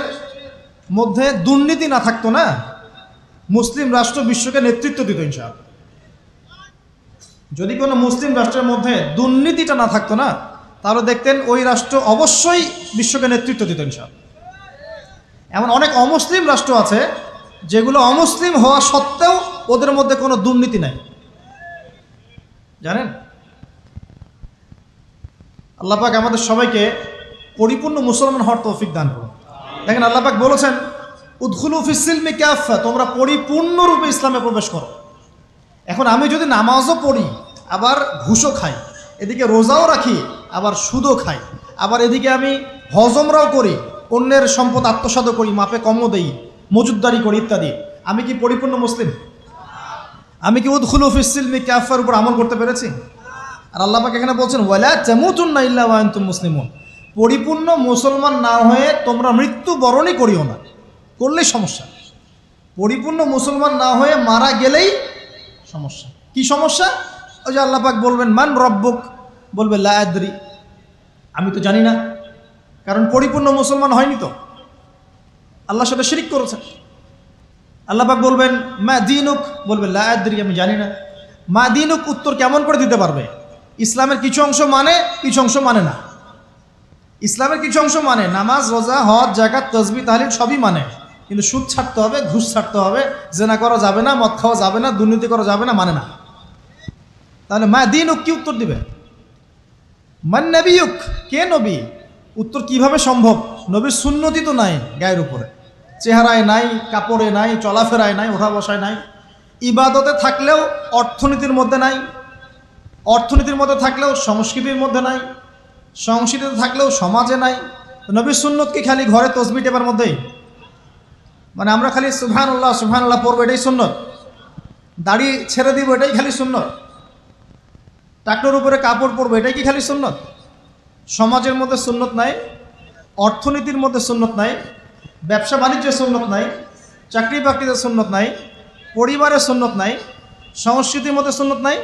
মধ্যে দুর্নীতি না থাকতো না, মুসলিম রাষ্ট্র বিশ্বকে নেতৃত্ব দিত ইনশাআল্লাহ। যদি কোনো মুসলিম রাষ্ট্রের মধ্যে দুর্নীতিটা না থাকতো না, তাহলে দেখতেন ওই রাষ্ট্র অবশ্যই বিশ্বকে নেতৃত্ব দিত ইনশাআল্লাহ। এমন অনেক অমুসলিম রাষ্ট্র আছে যেগুলো অমুসলিম হওয়া সত্ত্বেও ওদের মধ্যে কোনো দুর্নীতি নাই। জানেন? আল্লাহ পাক আমাদের সবাইকে পরিপূর্ণ মুসলমান হওয়ার তৌফিক দান করুন। দেখেন আল্লাহ পাক বলেছেন উদখুলু ফিস-সিলমি কাফা, তোমরা পরিপূর্ণরূপে ইসলামে প্রবেশ করো। এখন আমি যদি নামাজও পড়ি, আবার ঘুষও খাই, এদিকে রোজাও রাখি, আবার সুদও খাই, আবার এদিকে আমি হজমরাও করি, অন্যের সম্পদ আত্মসাৎ করি, মাপে কমও দেই, মজুদদারি করি ইত্যাদি, আমি কি পরিপূর্ণ মুসলিম? আমি কি উদখুলু ফিস-সিলমি কাফার উপর আমল করতে পেরেছি? আর আল্লাহ পাক এখানে বলছেন ওয়ালা তামুতুন্না ইল্লা ওয়া আনতুম মুসলিমুন, পরিপূর্ণ মুসলমান না হয়ে তোমরা মৃত্যুবরণই করিও না। করলেই সমস্যা। পরিপূর্ণ মুসলমান না হয়ে মারা গেলেই সমস্যা। কি সমস্যা? ওই যে আল্লাহ পাক বলবেন মান রব্বুক, বলবে লা আদরি, আমি তো জানি না, কারণ পরিপূর্ণ মুসলমান হয়নি তো, আল্লাহর সাথে শিরিক করেছে। আল্লাহ পাক বলবেন মা দীনুক, বলবে লা আদরি, আমি জানি না। মা দীনুক উত্তর কেমন করে দিতে পারবে? ইসলামের কিছু অংশ মানে, কিছু অংশ মানে না। ইসলামের কিছু অংশ মানে, নামাজ, রোজা, হজ, যাকাত, তাসবিহ, তাহলিল সবই মানে, কিন্তু সুদ ছাড়তে হবে, ঘুষ ছাড়তে হবে, জেনা করা যাবে না, মদ খাওয়া যাবে না, দুর্নীতি করা যাবে না, মানে না। তাহলে মা দীনুক কি উত্তর দিবে? মান নবিয়ুক, কে নবী? উত্তর কিভাবে সম্ভব? নবীর সুন্নতি তো নাই গায়ের উপরে, চেহারায় নাই, কাপড়ে নাই, চলাফেরায় নাই, ওঠা বসায় নাই, ইবাদতে থাকলেও অর্থনীতির মধ্যে নাই, অর্থনীতির মধ্যে থাকলেও সংস্কৃতির মধ্যে নাই, সংস্কৃতিতে থাকলেও সমাজে নাই। নবীর সুন্নত কি খালি ঘরে তসবিহ টেপার মধ্যেই? মানে আমরা খালি সুবহানাল্লাহ সুবহানাল্লাহ পড়বো, এটাই সুন্নত? দাড়ি ছেড়ে দিব, এটাই খালি সুন্নত? টাকনোর উপরে কাপড় পরবো, এটাই কি খালি সুন্নত? সমাজের মধ্যে সুন্নত নাই, অর্থনীতির মধ্যে সুন্নত নাই, ব্যবসা বাণিজ্যের সুন্নত নাই, চাকরি বাকরিতে সুন্নত নাই, পরিবারের সুন্নত নাই, সংস্কৃতির মধ্যে সুন্নত নাই।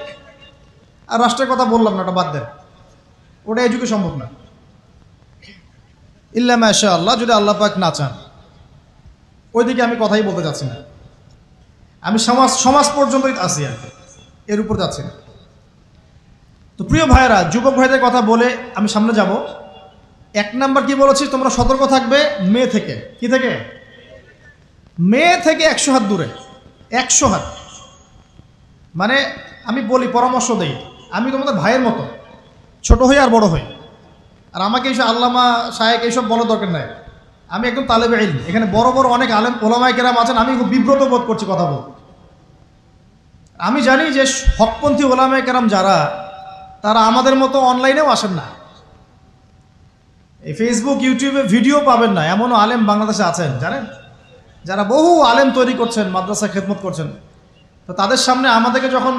আর রাষ্ট্রের কথা বললাম না, ওটা বাদ দেন, ওটা এই যুগে সম্ভব না। ইল্লা মাশা আল্লাহ, যদি আল্লাহ পাক না চান। ওইদিকে আমি কথাই বলতে চাচ্ছি না, আমি সমাজ পর্যন্তই আছি, আর এর উপর যাচ্ছি না। তো প্রিয় ভাইয়েরা, যুবক ভাইদের কথা বলে আমি সামনে যাব। এক নাম্বার কি বলেছি, তোমরা সতর্ক থাকবে মেয়ে থেকে। কি থেকে? মেয়ে থেকে 100 হাত দূরে। 100 হাত মানে আমি বলি, পরামর্শ দেই, আমি তোমাদের ভাইয়ের মতো, ছোট হই আর বড় হই, আর আমাকে এইসব আল্লামা শায়েখ এইসব বলার দরকার নাই। আমি একদম তালেবে ইলম, এখানে বড় বড় অনেক আলেম ওলামায়ে কেরাম আছেন, আমি খুব বিব্রত বোধ করছি কথা বলতে। আমি জানি যে হকপন্থী ওলামায়ে কেরাম যারা, তারা আমাদের মতো অনলাইনেও আসেন না, এই ফেসবুক ইউটিউবে ভিডিও পাবেন না, এমনও আলেম বাংলাদেশে আছেন জানেন, যারা বহু আলেম তৈরি করছেন, মাদ্রাসা খেদমত করছেন। তো তাদের সামনে আমাদেরকে যখন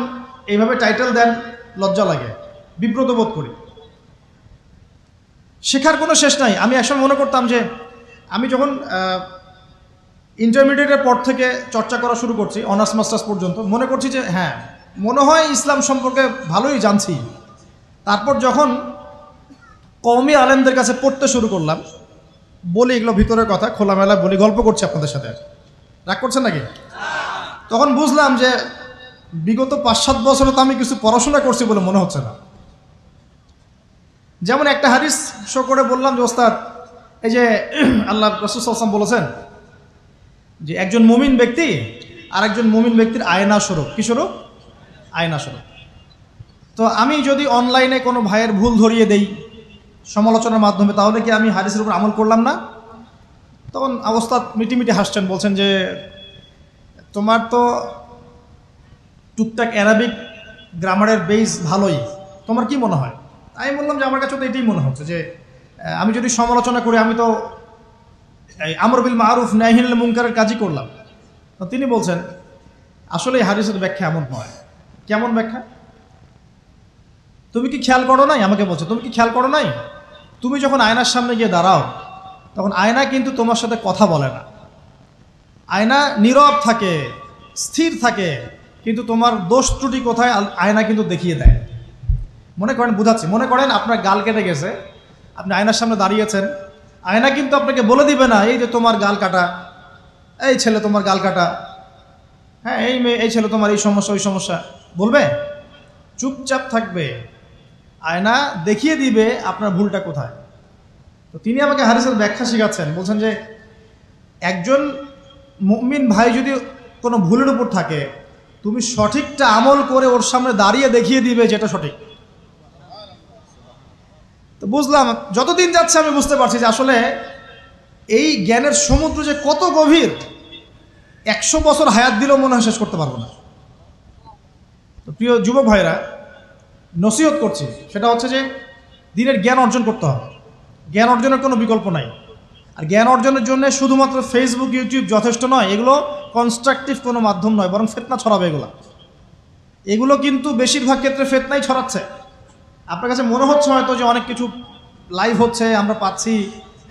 এইভাবে টাইটেল দেন, লজ্জা লাগে, বিব্রত বোধ করি। শেখার কোনো শেষ নাই। আমি একসময় মনে করতাম যে আমি যখন ইন্টারমিডিয়েটের পর থেকে চর্চা করা শুরু করছি, অনার্স মাস্টার্স পর্যন্ত, মনে করছি যে হ্যাঁ, মনে হয় ইসলাম সম্পর্কে ভালোই জানছি। তারপর যখন কওমি আলেমদের কাছে পড়তে শুরু করলাম, বলি এগুলো ভিতরের কথা, খোলামেলা বলি, গল্প করছি আপনাদের সাথে, রাগ করছেন নাকি? তখন বুঝলাম যে বিগত 5-7 বছরে তো আমি কিছু পড়াশোনা করছি বলে মনে হচ্ছে না। যেমন একটা হাদিস শো করে বললাম যে ওস্তাদ, এই যে আল্লাহ রাসূল সাল্লাল্লাহু আলাইহি ওয়াসাল্লাম বলেছেন যে একজন মুমিন ব্যক্তি আর একজন মুমিন ব্যক্তির আয়না স্বরূপ। কি স্বরূপ? আয়না স্বরূপ। তো আমি যদি অনলাইনে কোনো ভাইয়ের ভুল ধরিয়ে দেই সমালোচনার মাধ্যমে, তাহলে কি আমি হাদিসের উপর আমল করলাম না? তখন ওস্তাদ মিটিমিটি হাসছেন, বলছেন যে তোমার তো টুকটাক অ্যারাবিক গ্রামারের বেস ভালোই, তোমার কি মনে হয়? আমি বললাম যে আমার কাছে তো এটাই মনে হচ্ছে যে আমি যদি সমালোচনা করি, আমি তো আমর বিল মারুফ নাহি আনিল মুনকারের কাজই করলাম। তো তিনি বলছেন আসলে এই হাদিসের ব্যাখ্যা এমন নয়। কেমন ব্যাখ্যা? তুমি কি খেয়াল করো নাই? আমাকে বলছে তুমি কি খেয়াল করো নাই, তুমি যখন আয়নার সামনে গিয়ে দাঁড়াও, তখন আয়না কিন্তু তোমার সাথে কথা বলে না, আয়না নীরব থাকে, স্থির থাকে, কিন্তু তোমার দোষ ত্রুটি কোথায় আয়না কিন্তু দেখিয়ে দেয়। মনে করেন, বুঝাচ্ছি, মনে করেন আপনার গাল কেটে গেছে, আপনি আয়নার সামনে দাঁড়িয়েছেন, আয়না কিন্তু আপনাকে বলে দিবে না এই যে তোমার গাল কাটা, এই ছেলে তোমার গাল কাটা, হ্যাঁ এই মেয়ে, এই ছেলে তোমার এই সমস্যা ওই সমস্যা, বলবে? চুপচাপ থাকবে, আয়না দেখিয়ে দিবে আপনার ভুলটা কোথায়। তো তিনি আমাকে হাদিসের ব্যাখ্যা শিখাচ্ছেন, বলছেন যে একজন মুমিন ভাই যদি কোনো ভুলের উপর থাকে, তুমি সঠিকটা আমল করে ওর সামনে দাঁড়িয়ে দেখিয়ে দিবে যেটা সঠিক। তো বুঝলাম, যতদিন যাচ্ছে আমি বুঝতে পারছি যে আসলে এই জ্ঞানের সমুদ্র যে কত গভীর, 100 বছর হায়াত দিলেও মনে হয় শেষ করতে পারবো না। তো প্রিয় যুবক ভাইরা, নসিহত করছি, সেটা হচ্ছে যে দিনের জ্ঞান অর্জন করতে হবে। জ্ঞান অর্জনের কোনো বিকল্প নাই। আর জ্ঞান অর্জনের জন্য শুধুমাত্র ফেসবুক, ইউটিউব যথেষ্ট নয়। এগুলো কনস্ট্রাকটিভ কোনো মাধ্যম নয়, বরং ফিতনা ছড়াবে এগুলো কিন্তু বেশিরভাগ ক্ষেত্রে ফিতনাই ছড়াচ্ছে। আপনার কাছে মনে হচ্ছে হয়তো যে অনেক কিছু লাইভ হচ্ছে, আমরা পাচ্ছি,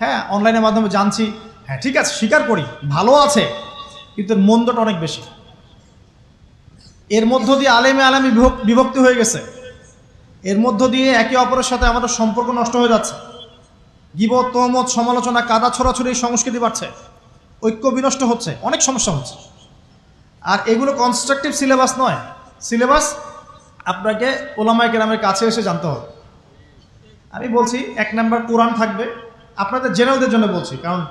হ্যাঁ, অনলাইনের মাধ্যমে জানছি, হ্যাঁ ঠিক আছে, স্বীকার করি, ভালো আছে, কিন্তু এর মন্দটা অনেক বেশি। এর মধ্য দিয়ে আলেমে বিভক্তি হয়ে গেছে। এর মধ্য দিয়ে একে অপরের সাথে আমাদের সম্পর্ক নষ্ট হয়ে যাচ্ছে। গীবত, তহমত, সমালোচনা, কাদা ছড়াছড়ি সংস্কৃতি বাড়ছে, ঐক্য বিনষ্ট হচ্ছে, অনেক সমস্যা হচ্ছে। আর এগুলো কনস্ট্রাকটিভ সিলেবাস নয়। সিলেবাস আপনাকে ওলামায়ে কেরামের কাছে এসে জানতে হবে। আমি বলছি 1 নাম্বার কোরআন থাকবে। আপনাদের জেনারেলদের জন্য বলছি, কারণ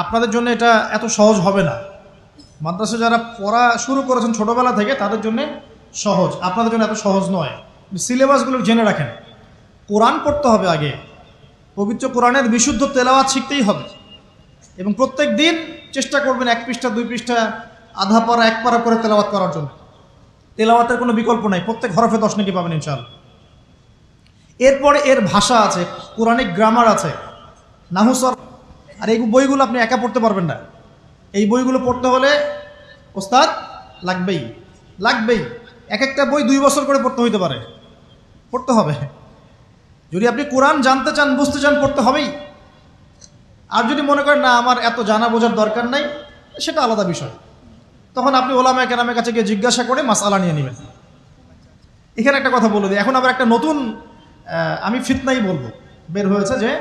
আপনাদের জন্য এটা এত সহজ হবে না। মাদ্রাসা যারা পড়া শুরু করেছেন ছোটোবেলা থেকে তাদের জন্য সহজ, আপনাদের জন্য এত সহজ নয়। সিলেবাসগুলো জেনে রাখেন। কোরআন পড়তে হবে আগে, পবিত্র কোরআনের বিশুদ্ধ তেলাওয়াত শিখতেই হবে, এবং প্রত্যেক দিন চেষ্টা করবেন 1 পৃষ্ঠা 2 পৃষ্ঠা, আধা পারা 1 পারা করে তেলাওয়াত করার জন্য। তেলাওয়াতের কোনো বিকল্প নাই, প্রত্যেক হরফে 10 নেকি পাবেন ইনশাআল্লাহ। এরপরে এর ভাষা আছে, কোরআনিক গ্রামার আছে, নাহুসর। আর এই বইগুলো আপনি একা পড়তে পারবেন না। এই বইগুলো পড়তে হলে ওস্তাদ লাগবেই। এক একটা বই 2 বছর করে পড়তে হইতে পারে, পড়তে হবে। যদি আপনি কোরআন জানতে চান, বুঝতে চান, পড়তে হবেই। আর যদি মনে করেন না আমার এত জানা বোঝার দরকার নাই, সেটা আলাদা বিষয়। তখন আপনি ওলামায়ে কেরামের কাছে গিয়ে জিজ্ঞাসা করে মাসআলা নিয়ে নেবেন। এখানে একটা কথা বলে দিই, এখন আবার একটা নতুন আমি ফিতনাই বলবো বের হয়েছে যে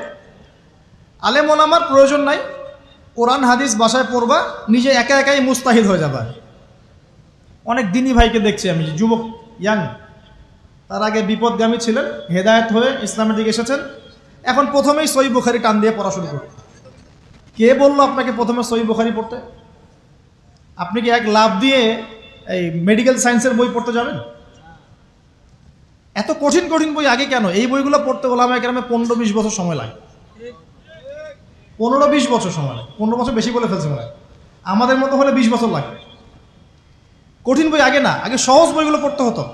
আলেম ওলামার প্রয়োজন নাই, কোরআন হাদিস বাসায় পড়বা, নিজে একা একাই মুস্তাহিদ হয়ে যাবা। অনেক দিনী ভাইকে দেখছি আমি, যুবক, ইয়াং, তার আগে বিপদগামী ছিলেন, হেদায়েত হয়ে ইসলামের দিকে এসেছেন, এখন প্রথমেই সহিহ বুখারী টান দিয়ে পড়া শুরু করতে। কে বললো আপনাকে প্রথমে সহিহ বুখারী পড়তে? আপনি কি এক লাভ দিয়ে এই মেডিকেল সায়েন্সের বই পড়তে যাবেন? এত কঠিন কঠিন বই আগে কেন? এই বইগুলো পড়তে ওলামায়ে কেরামের 15-20 বছর সময় লাগে। 15-20 বছর সময় লাগে। 15 বছর বেশি বলে ফেলছে মনে হয়। আমাদের মতো হলে 20 বছর লাগে। কঠিন বই আগে না, আগে সহজ বইগুলো পড়তে হতো।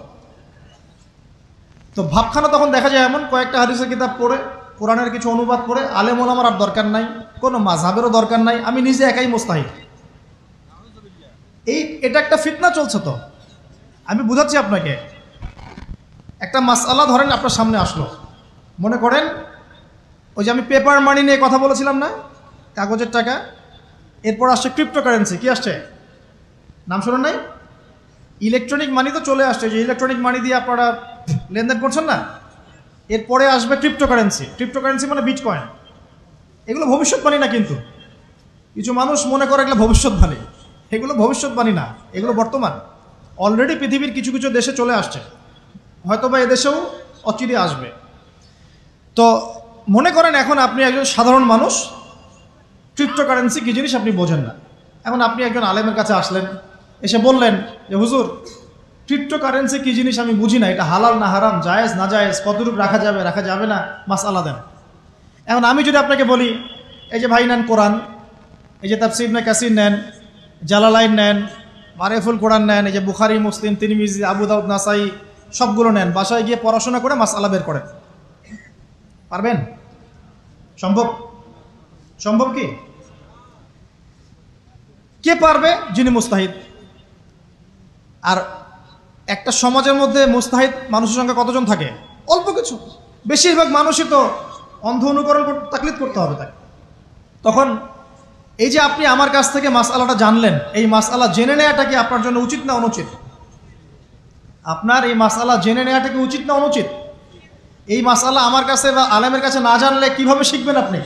তো ভাবখানা তখন দেখা যায় এমন, কয়েকটা হাদিসের কিতাব পড়ে, কোরআনের কিছু অনুবাদ পড়ে, আলেম ওলামার আর দরকার নাই, কোনো মাযহাবেরও দরকার নাই, আমি নিজে একাই মুস্তাহিদ। এটা একটা ফিতনা চলছে। তো আমি বুঝাচ্ছি আপনাকে, একটা মাসআলা ধরেন আপনার সামনে আসলো, মনে করেন ওই যে আমি পেপার মানি নিয়ে কথা বলেছিলাম না, কাগজের টাকা, এরপর আসছে ক্রিপ্টোকারেন্সি। কি আসছে? নাম শোনেন নাই? ইলেকট্রনিক মানি তো চলে আসছে, যে ইলেকট্রনিক মানি দিয়ে আপনারা লেনদেন করছেন না, এরপরে আসবে ক্রিপ্টোকারেন্সি। ক্রিপ্টোকারেন্সি মানে বিটকয়েন। এগুলো ভবিষ্যৎবাণী না, কিন্তু কিছু মানুষ মনে করে এগুলো ভবিষ্যৎবাণী। এগুলো ভবিষ্যৎবাণী না, এগুলো বর্তমান। অলরেডি পৃথিবীর কিছু কিছু দেশে চলে আসছে, হয়তো বা এদেশেও অচিরে আসবে। তো মনে করেন এখন আপনি একজন সাধারণ মানুষ, ক্রিপ্টোকারেন্সি কী জিনিস আপনি বোঝেন না। এখন আপনি একজন আলেমের কাছে আসলেন, এসে বললেন যে হুজুর, ক্রিপ্টোকারেন্সি কী জিনিস আমি বুঝি না, এটা হালাল না হারাম, জায়েজ না জায়েজ, কতটুকু রাখা যাবে রাখা যাবে না, মাসআলা দেন। এখন আমি যদি আপনাকে বলি, এই যে ভাই নেন কোরআন, এই যে তাফসীর ইবনে কাসির নেন, জালালাইন নেন, মারিফুল কোরআন নেন, এই যে বুখারী, মুসলিম, তিরমিজি, আবু দাউদ, নাসাই, সবগুলো নেন, বাসায় গিয়ে পড়াশোনা করে মাসআলা বের করেন, পারবেন? সম্ভব? সম্ভব কি? কে পারবে? যিনি মুস্তাহিদ। আর একটা সমাজের মধ্যে মুস্তাহিদ মানুষের সংখ্যা কতজন থাকে? অল্প কিছু। বেশিরভাগ মানুষই তো অন্ধ অনুকরণ তাকলিদ করতে হবে তাকে। তখন এই যে আপনি আমার কাছ থেকে মাসআলাটা জানলেন, এই মাসআলা জেনে নেওয়াটা কি আপনার জন্য উচিত না অনুচিত? আপনার এই মাসআলা জেনে নেওয়াটা কি উচিত না অনুচিত? এই মাসআলা আমার কাছে বা আলেমের কাছে না জানলে কিভাবে শিখবেন আপনি?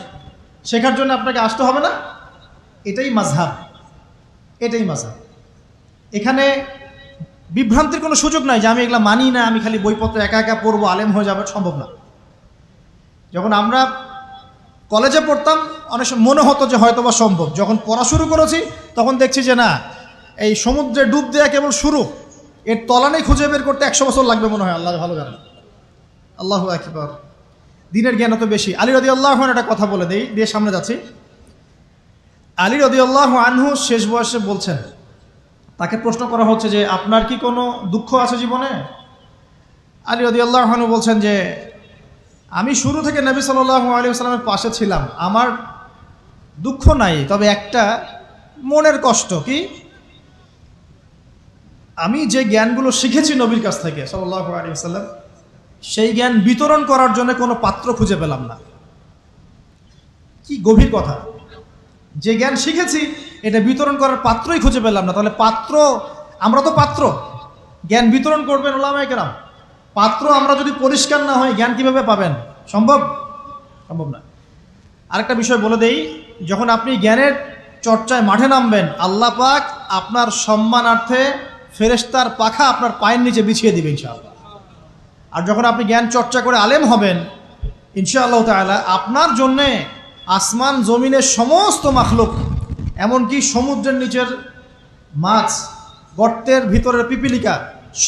শেখার জন্য আপনাকে আসতে হবে না? এটাই মাযহাব, এটাই মাযহাব। এখানে বিভ্রান্তির কোনো সুযোগ নাই যে আমি এগুলা মানি না, আমি খালি বইপত্র একা একা পড়বো, আলেম হয়ে যাবে, সম্ভব না। যখন আমরা কলেজে পড়তাম অনেক সময় মনে হতো যে হয়তো বা সম্ভব, যখন পড়া শুরু করেছি তখন দেখছি যে না, এই সমুদ্রে ডুব দেওয়া কেবল শুরু, এর তলানি খুঁজে বের করতে 100 বছর লাগবে মনে হয়, আল্লাহ ভালো জানেন। আল্লাহু আকবার। দিনের জ্ঞান অত বেশি। আলী রাদিয়াল্লাহু আনহু একটা কথা বলে দিয়ে সামনে যাচ্ছি। আলী রাদিয়াল্লাহু আনহু শেষ বয়সে বলছেন, তাকে প্রশ্ন করা হচ্ছে যে আপনার কি কোনো দুঃখ আছে জীবনে? আলী রাদিয়াল্লাহু আনহু বলছেন যে আমি শুরু থেকে নবী সাল্লাল্লাহু আলাইহি ওয়াসাল্লামের পাশে ছিলাম, আমার দুঃখ নাই, তবে একটা মনের কষ্ট। কি? আমি যে জ্ঞানগুলো শিখেছি নবীর কাছ থেকে সাল্লাল্লাহু আলাইহি ওয়াসাল্লাম, সেই জ্ঞান বিতরণ করার জন্য কোনো পাত্র খুঁজে পেলাম না। কি গভীর কথা! যে জ্ঞান শিখেছি এটা বিতরণ করার পাত্রই খুঁজে পেলাম না। তাহলে পাত্র, আমরা তো পাত্র, জ্ঞান বিতরণ করবেন উলামায়ে কেরাম। পাত্র আমরা যদি পরিষ্কার না হয় জ্ঞান কিভাবে পাবেন? সম্ভব না। আরেকটা বিষয় বলে দেই, যখন আপনি জ্ঞানের চর্চায় মাঠে নামবেন, আল্লাহ পাক আপনার সম্মানার্থে ফেরেশতার পাখা আপনার পায়ের নিচে বিছিয়ে দিবেন ইনশাআল্লাহ। আর যখন আপনি জ্ঞান চর্চা করে আলেম হবেন ইনশাআল্লাহ তাআলা, আপনার জন্যে আসমান জমিনের সমস্ত মাখলুক, এমনকি সমুদ্রের নিচের মাছ, গর্তের ভিতরের পিপিলিকা,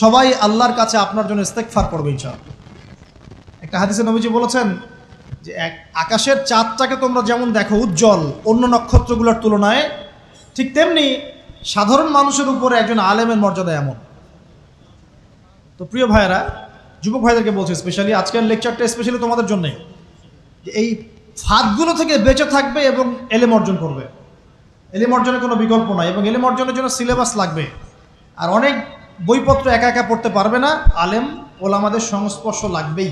সবাই আল্লাহর কাছে আপনার জন্য ইস্তেগফার করবে ইনশাআল্লাহ। একটা হাদিসে নবীজি বলেছেন যে আকাশের চাঁদটাকে তোমরা যেমন দেখো উজ্জ্বল অন্য নক্ষত্রগুলোর তুলনায়, ঠিক তেমনি সাধারণ মানুষের উপরে একজন আলেমের মর্যাদা এমন। তো প্রিয় ভাইয়েরা, যুবক ভাইদেরকে বলছি স্পেশালি, আজকের লেকচারটা স্পেশালি তোমাদের জন্যই, যে এই ফাঁদগুলো থেকে বেঁচে থাকবে এবং এলেম অর্জন করবে। এলেম অর্জনের কোনো বিকল্প নয়, এবং এলেম অর্জনের জন্য সিলেবাস লাগবে। আর অনেক বইপত্র একা একা পড়তে পারবে না, আলেম ওলামাদের সংস্পর্শ লাগবেই,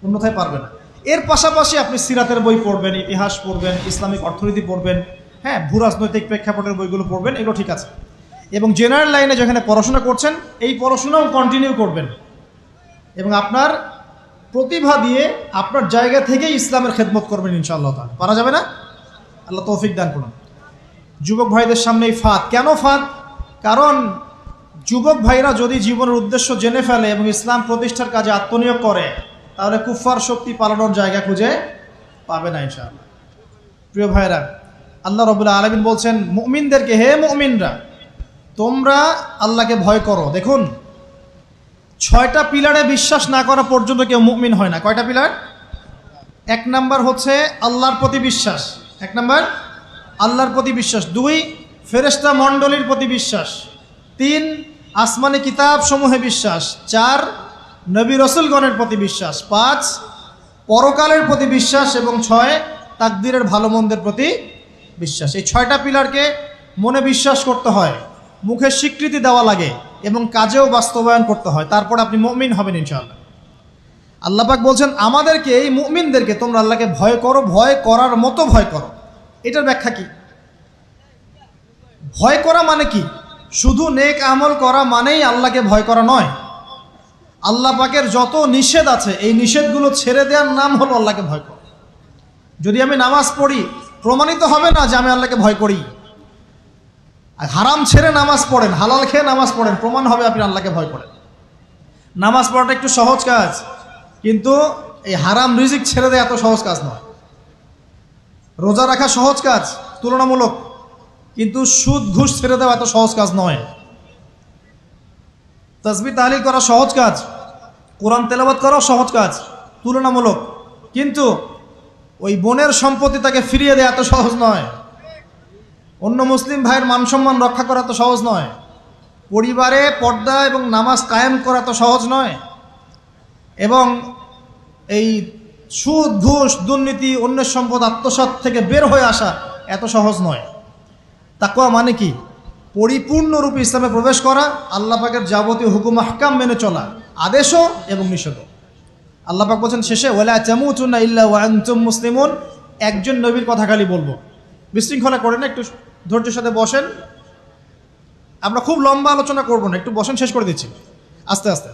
অন্যথায় পারবে না। এর পাশাপাশি আপনি সিরাতের বই পড়বেন, ইতিহাস পড়বেন, ইসলামিক অর্থনীতি পড়বেন, হ্যাঁ, ভূরাজনৈতিক প্রেক্ষাপটের বইগুলো পড়বেন, এগুলো ঠিক আছে। এবং জেনারেল লাইনে যেখানে পড়াশোনা করছেন, এই পড়াশোনাও কন্টিনিউ করবেন, এবং আপনার প্রতিভা দিয়ে আপনার জায়গা থেকেই ইসলামের খেদমত করবেন ইনশাআল্লাহ তাআলা। পারা যাবে না? আল্লাহ তৌফিক দান করুন। যুবক ভাইদের সামনে এই ফাঁদ। কেন ফাঁদ? কারণ যুবক ভাইরা যদি জীবনের উদ্দেশ্য জেনে ফেলে এবং ইসলাম প্রতিষ্ঠার কাজে আত্মনিয়োগ করে, তাহলে কুফফার শক্তি পালানোর জায়গা খুঁজে পাবে না ইনশাআল্লাহ। প্রিয় ভাইরা, আল্লাহ রাব্বুল আলামিন বলছেন মুমিনদেরকে, হে মুমিনরা, তোমরা আল্লাহকে ভয় করো। দেখুন, 6টা পিলারে বিশ্বাস না করা পর্যন্ত কেউ মুমিন হয় না। কয়টা পিলার? 1 নাম্বার হচ্ছে আল্লাহর প্রতি বিশ্বাস। 1 নাম্বার আল্লাহর প্রতি বিশ্বাস। 2 ফেরেশতা মণ্ডলীর প্রতি বিশ্বাস। 3 আসমানি কিতাব সমূহে বিশ্বাস। 4 নবী রসুলগণের প্রতি বিশ্বাস। 5 পরকালের প্রতি বিশ্বাস। এবং 6 তাকদীরের ভালো মন্দের প্রতি বিশ্বাস। এই 6টা পিলারকে মনে বিশ্বাস করতে হয়, মুখে স্বীকৃতি দেওয়া লাগে, এবং কাজেও বাস্তবায়ন করতে হয়, তারপর আপনি মুমিন হবেন ইনশাআল্লাহ। আল্লাহ পাক বলছেন আমাদেরকে, এই মুমিনদেরকে, তোমরা আল্লাহকে ভয় করো, ভয় করার মতো ভয় করো। এটার ব্যাখ্যা কি? ভয় করা মানে কি? শুধু নেক আমল করা মানেই আল্লাহকে ভয় করা নয়। আল্লাহ পাকের যত নিষেধ আছে, এই নিষেধগুলো ছেড়ে দেওয়ার নাম হলো আল্লাহকে ভয় করা। যদি আমি নামাজ পড়ি, প্রমাণিত হবে না যে আমি আল্লাহকে ভয় করি। হারাম ছেড়ে নামাজ পড়েন, হালাল খেয়ে নামাজ পড়েন, প্রমাণ হবে আপনি আল্লাহকে ভয় করেন। নামাজ পড়াটা একটু সহজ কাজ, কিন্তু এই হারাম রিজিক ছেড়ে দেয় এত সহজ কাজ নয়। রোজা রাখা সহজ কাজ তুলনামূলক, কিন্তু সুদ ঘুষ ছেড়ে দেওয়া এত সহজ কাজ নয়। তাসবিহ তাহলিল করা সহজ কাজ, কোরআন তেলাওয়াত করাও সহজ কাজ তুলনামূলক, কিন্তু ওই বোনের সম্পত্তি তাকে ফিরিয়ে দেওয়া এত সহজ নয়। অন্য মুসলিম ভাইয়ের মান সম্মান রক্ষা করা তো সহজ নয়। পরিবারে পর্দা এবং নামাজ কায়েম করা তো সহজ নয়। এবং এই সুদ ঘুষ দুর্নীতি অন্যের সম্পদ আত্মসাৎ থেকে বের হয়ে আসা এত সহজ নয়। তাকওয়া মানে কি? পরিপূর্ণরূপে ইসলামে প্রবেশ করা, আল্লাহ পাকের যাবতীয় হুকুম আহকাম মেনে চলা, আদেশও এবং নিষেধও। আল্লাহ পাক বলছেন শেষে, ওয়ালা তামুতুন্না ইল্লা ওয়া আনতুম মুসলিমুন। একজন নবীর কথা খালি বলবো, বিশৃঙ্খলা করেন না, একটু ধৈর্যের সাথে বসেন। আমরা খুব লম্বা আলোচনা করব না, একটু বসেন, শেষ করে দিচ্ছি আস্তে আস্তে।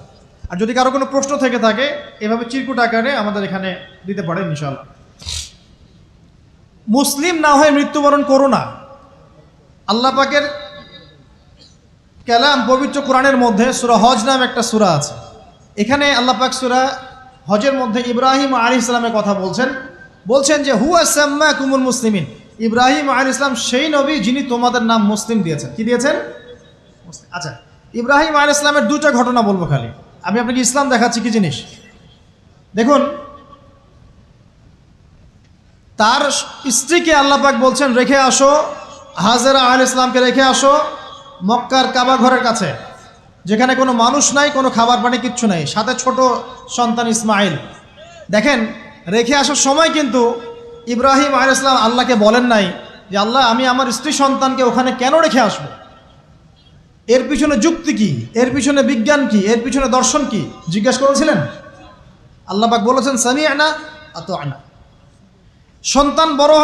আর যদি কারো কোনো প্রশ্ন থেকে থাকে, এভাবে চিরকুট আকারে আমাদের এখানে দিতে পারেন ইনশাআল্লাহ। মুসলিম না হয়ে মৃত্যুবরণ করো না। আল্লাহ পাকের কালাম পবিত্র কোরআনের মধ্যে সূরা হজ নামে একটা সূরা আছে। এখানে আল্লাহ পাক সূরা হজের মধ্যে ইব্রাহিম আলাইহিস সালামের কথা বলছেন যে হুয়া সাম্মাকুমুল মুসলিমিন। ইব্রাহিম আলাইহিস সালাম সেই নবী যিনি তোমাদের নাম মুসলিম দিয়েছেন। কি দিয়েছেন? আচ্ছা, ইব্রাহিম আলাইহিস সালামের দুটো ঘটনা বলবো খালি, আমি আপনাকে ইসলাম দেখাচ্ছি কি জিনিস। দেখুন, তার স্ত্রীকে আল্লাহ পাক বলছেন রেখে আসো, হাজেরা আলাইহিস সালামকে রেখে আসো মক্কার কাবা ঘরের কাছে, যেখানে কোনো মানুষ নাই, কোনো খাবার পানি কিচ্ছু নাই, সাথে ছোট সন্তান ইসমাইল। দেখেন, রেখে আসার সময় কিন্তু ইব্রাহিম আলাইহিস সালাম আল্লাহকে বলেন নাই যে আল্লাহ আমি আমার স্ত্রী সন্তানকে ওখানে কেন রেখে আসব, এর পিছনে যুক্তি কি, এর পিছনে বিজ্ঞান কি, এর পিছনে দর্শন কি জিজ্ঞেস করেছিলেন? আল্লাহ পাক বলেছেন সামি'না আতা'না। সন্তান বড়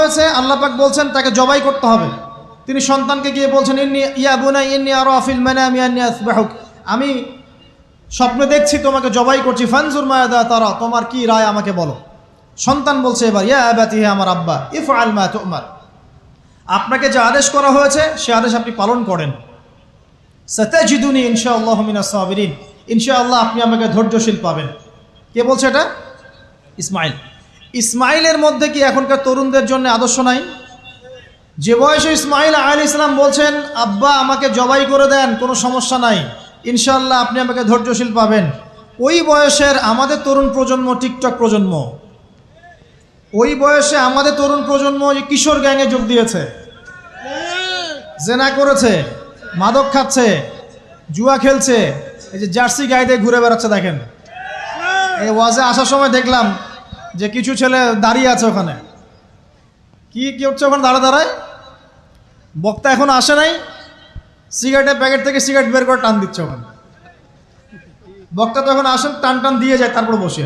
হয়েছে, আল্লাহ পাক বলছেন তাকে জবাই করতে হবে। তিনি সন্তানকে গিয়ে বলছেন ইয়া বুনাইয়া ইন্নী আরা ফিল মানামি আন্নী আসবাহুক, আমি স্বপ্নে দেখছি তোমাকে জবাই করছি, ফানজুর মাযা তারা, তোমার কি রায় আমাকে বলো। সন্তান বলছে এবার ইয়া আবাতি, হে আমার আব্বা, ইফআল মা তু'মার, আপনাকে যে আদেশ করা হয়েছে সে আদেশ আপনি পালন করেন। সাতাজিদুনি ইনশাআল্লাহু মিনাস সাবিরিন, ইনশাআল্লাহ আপনি আমাকে ধৈর্যশীল পাবেন। কে বলছে এটা? ইসমাইল। ইসমাইলের মধ্যে কি এখনকার তরুণদের জন্য আদর্শ নাই? যে বয়সে ইসমাইল আলাইহিস সালাম বলছেন আব্বা আমাকে জবাই করে দেন, কোনো সমস্যা নাই, ইনশাআল্লাহ আপনি আমাকে ধৈর্যশীল পাবেন, ওই বয়সের আমাদের তরুণ প্রজন্ম টিকটক প্রজন্ম, ওই বয়সে আমাদের তরুণ প্রজন্ম কিশোর গ্যাংয়ে যোগ দিয়েছে, জেনা করেছে, মাদক খাচ্ছে, জুয়া খেলছে, এই যে জার্সি গায়ে দিয়ে ঘুরে বেড়াচ্ছে। দেখেন, এই ওয়াজে আসার সময় দেখলাম যে কিছু ছেলে দাঁড়িয়ে আছে ওখানে, কি হচ্ছে ওখানে দাঁড়ায়, বক্তা এখন আসে নাই, সিগারেটের প্যাকেট থেকে সিগারেট বের করে টান দিচ্ছে ওখানে। বক্তা তো এখন আসেন, টান দিয়ে যায়, তারপর বসে।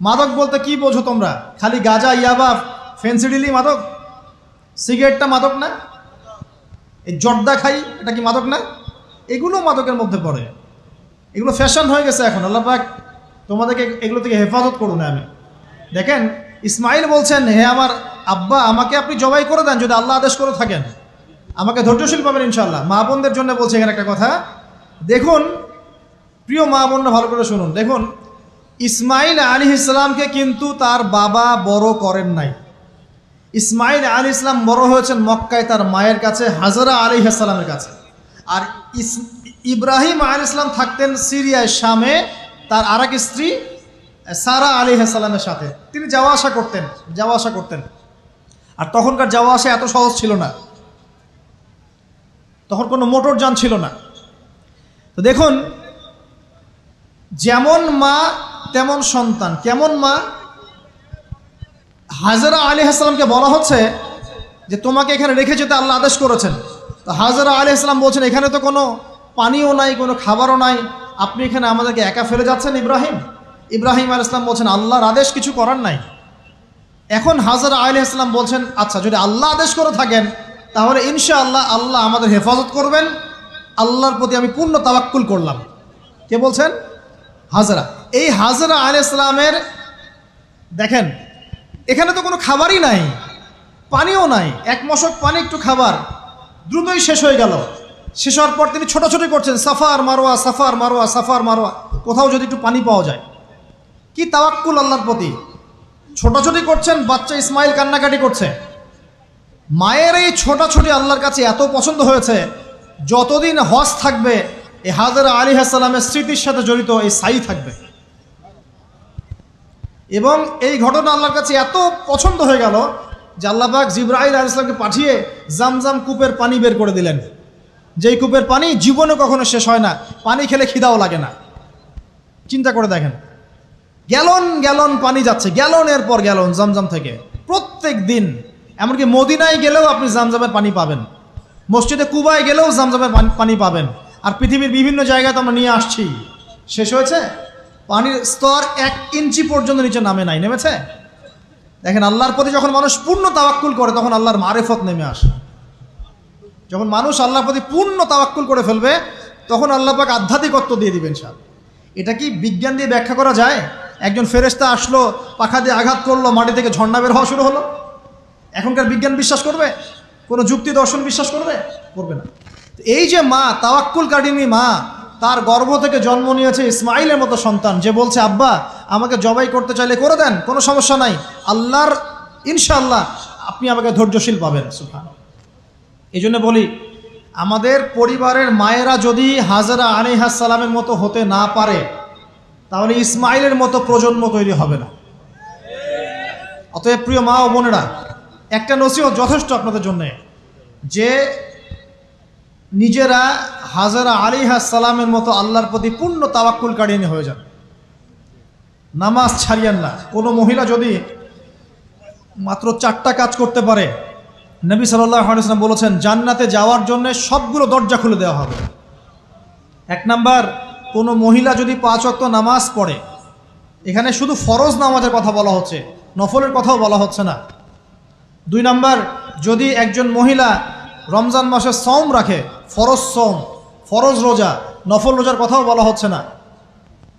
মাদক বলতে কি বোঝো তোমরা? খালি গাঁজা, ইয়াবা, ফেন্সিডিলি মাদক? সিগারেটটা মাদক না? এই জর্দা খাই, এটা কি মাদক না? এগুলো মাদকের মধ্যে পড়ে, এগুলো ফ্যাশন হয়ে গেছে এখন। আল্লাহ পাক তোমাদেরকে এগুলো থেকে হেফাজত করুন। আমি দেখেন, ইসমাইল বলছেন হে আমার আব্বা আমাকে আপনি জবাই করে দেন, যদি আল্লাহ আদেশ করে থাকেন, আমাকে ধৈর্যশীল পাবেন ইনশাআল্লাহ। মা বোনদের জন্য বলছে এখানে একটা কথা, দেখুন প্রিয় মা বোনরা ভালো করে শুনুন। দেখুন, ইসমাইল আলাইহিস সালামকে কিন্তু তার বাবা বড় করেন নাই। ইসমাইল আলাইহিস সালাম বড় হয়েছেন মক্কায় তার মায়ের কাছে, হাজরা আলাইহিস সালামের কাছে। আর ইব্রাহিম আলাইহিস সালাম থাকতেন সিরিয়ায়, শামে, তার আরেক স্ত্রী সারা আলাইহিস সালামের সাথে তিনি যাওয়া আসা করতেন। আর তখনকার যাওয়া আসা এত সহজ ছিল না, তখন কোনো মোটর যান ছিল না। তো দেখুন, যেমন মা তেমন সন্তান। কেমন মা? হাজরা আলাইহিস সালামকে বলা হচ্ছে যে তোমাকে এখানে রেখে যেতে আল্লাহ আদেশ করেছেন। তো হাজরা আলাইহিস সালাম বলছেন এখানে তো কোনো পানিও নাই, কোনো খাবারও নাই, আপনি এখানে আমাদেরকে একা ফেলে যাচ্ছেন ইব্রাহিম আলাইহিস সালাম বলছেন আল্লাহর আদেশ, কিছু করার নাই। এখন হাজরা আলাইহিস সালাম বলছেন আচ্ছা যদি আল্লাহ আদেশ করে থাকেন তাহলে ইনশাআল্লাহ আল্লাহ আমাদের হেফাজত করবেন, আল্লাহর প্রতি আমি পূর্ণ তাওয়াক্কুল করলাম। কে বলছেন? হাজরা। এই হাজরা আলাইহিস সালামের দেখেন এখানে তো কোনো খাবারই নাই, পানিও নাই, এক মশক পানি একটু খাবার দ্রুতই শেষ হয়ে গেল। শেষ হওয়ার পর তিনি ছোটাছুটি করছেন, suffer Marwah suffer Marwah suffer Marwah, কোথাও যদি একটু পানি পাওয়া যায়। কি তাওয়াক্কুল আল্লাহর প্রতি, ছোটাছুটি করছেন, বাচ্চা ইসমাইল কান্নাকাটি করছে। মায়ের এই ছোটাছুটি আল্লাহর কাছে এত পছন্দ হয়েছে, যতদিন হজ থাকবে এই হাজরা আলাইহিস সালামের স্মৃতির সাথে জড়িত এই সাই থাকবে। এবং এই ঘটনা আল্লাহর কাছে এত পছন্দ হয়ে গেল যে আল্লাহ পাক জিবরাইল আলাইহিস সালামকে পাঠিয়ে জামজাম কূপের পানি বের করে দিলেন, যেই কূপের পানি জীবনে কখনো শেষ হয় না, পানি খেলে খিদাও লাগে না। চিন্তা করে দেখেন, গ্যালন গ্যালন পানি যাচ্ছে, গ্যালনের পর গ্যালন জামজাম থেকে প্রত্যেক দিন। এমনকি মদিনায় গেলেও আপনি জামজামের পানি পাবেন, মসজিদে কুবায় গেলেও জামজামের পানি পাবেন। আর পৃথিবীর বিভিন্ন জায়গায় তো আমরা নিয়ে আসছি, শেষ হয়েছে? পানির স্তর 1 ইঞ্চি পর্যন্ত নিচে নেমেছে। দেখেন, আল্লাহর প্রতি যখন মানুষ পূর্ণ তাওয়াক্কুল করে তখন আল্লাহর মারিফত নেমে আসে। যখন মানুষ আল্লাহর প্রতি পূর্ণ তাওয়াক্কুল করে ফেলবে তখন আল্লাহ পাক আধ্যাত্মিকত্ব দিয়ে দিবেন সব। এটা কি বিজ্ঞান দিয়ে ব্যাখ্যা করা যায়? একজন ফেরেশতা আসলো, পাখা দিয়ে আঘাত করলো, মাটি থেকে ঝর্ণা বের হওয়া শুরু হলো, এখনকার বিজ্ঞান বিশ্বাস করবে? কোনো যুক্তি দর্শন বিশ্বাস করবে না। এই যে মা, তাওয়াক্কুল কাটিনী মা, তার গর্ভ থেকে জন্ম নিয়েছে ইসমাইলের মতো সন্তান, যে বলছে আব্বা আমাকে জবাই করতে চাইলে করে দেন, কোনো সমস্যা নাই, আল্লাহর ইনশাআল্লাহ আপনি আমাকে ধৈর্যশীল পাবেন। সুবহানাল্লাহ। এই জন্য বলি, আমাদের পরিবারের মায়েরা যদি হাজরা আলাইহিস সালামের মতো হতে না পারে, তাহলে ইসমাইলের মতো প্রজন্ম তৈরি হবে না। অতএব প্রিয় মা ও বোনেরা, একটা নসিহত যথেষ্ট আপনাদের জন্য, যে নিজেরা হাজরা আলাইহিস সালামের মতো আল্লাহর প্রতি পূর্ণ তাওয়াক্কুলকারী হয়ে যান। নামাজ ছাড়িয়েন না। কোনো মহিলা যদি মাত্র 4টা কাজ করতে পারে, নবী সাল্লাল্লাহু আলাইহি ওয়াসাল্লাম বলেছেন জান্নাতে যাওয়ার জন্য সবগুলো দরজা খুলে দেওয়া হবে। 1 নাম্বার, কোনো মহিলা যদি 5 ওয়াক্ত নামাজ পড়ে, এখানে শুধু ফরজ নামাজের কথা বলা হচ্ছে, নফলের কথাও বলা হচ্ছে না। 2 নাম্বার, যদি একজন মহিলা রমজান মাসে সওম রাখে, ফরজ সওম, ফরজ রোজা, নফল রোজার কথাও বলা হচ্ছে না।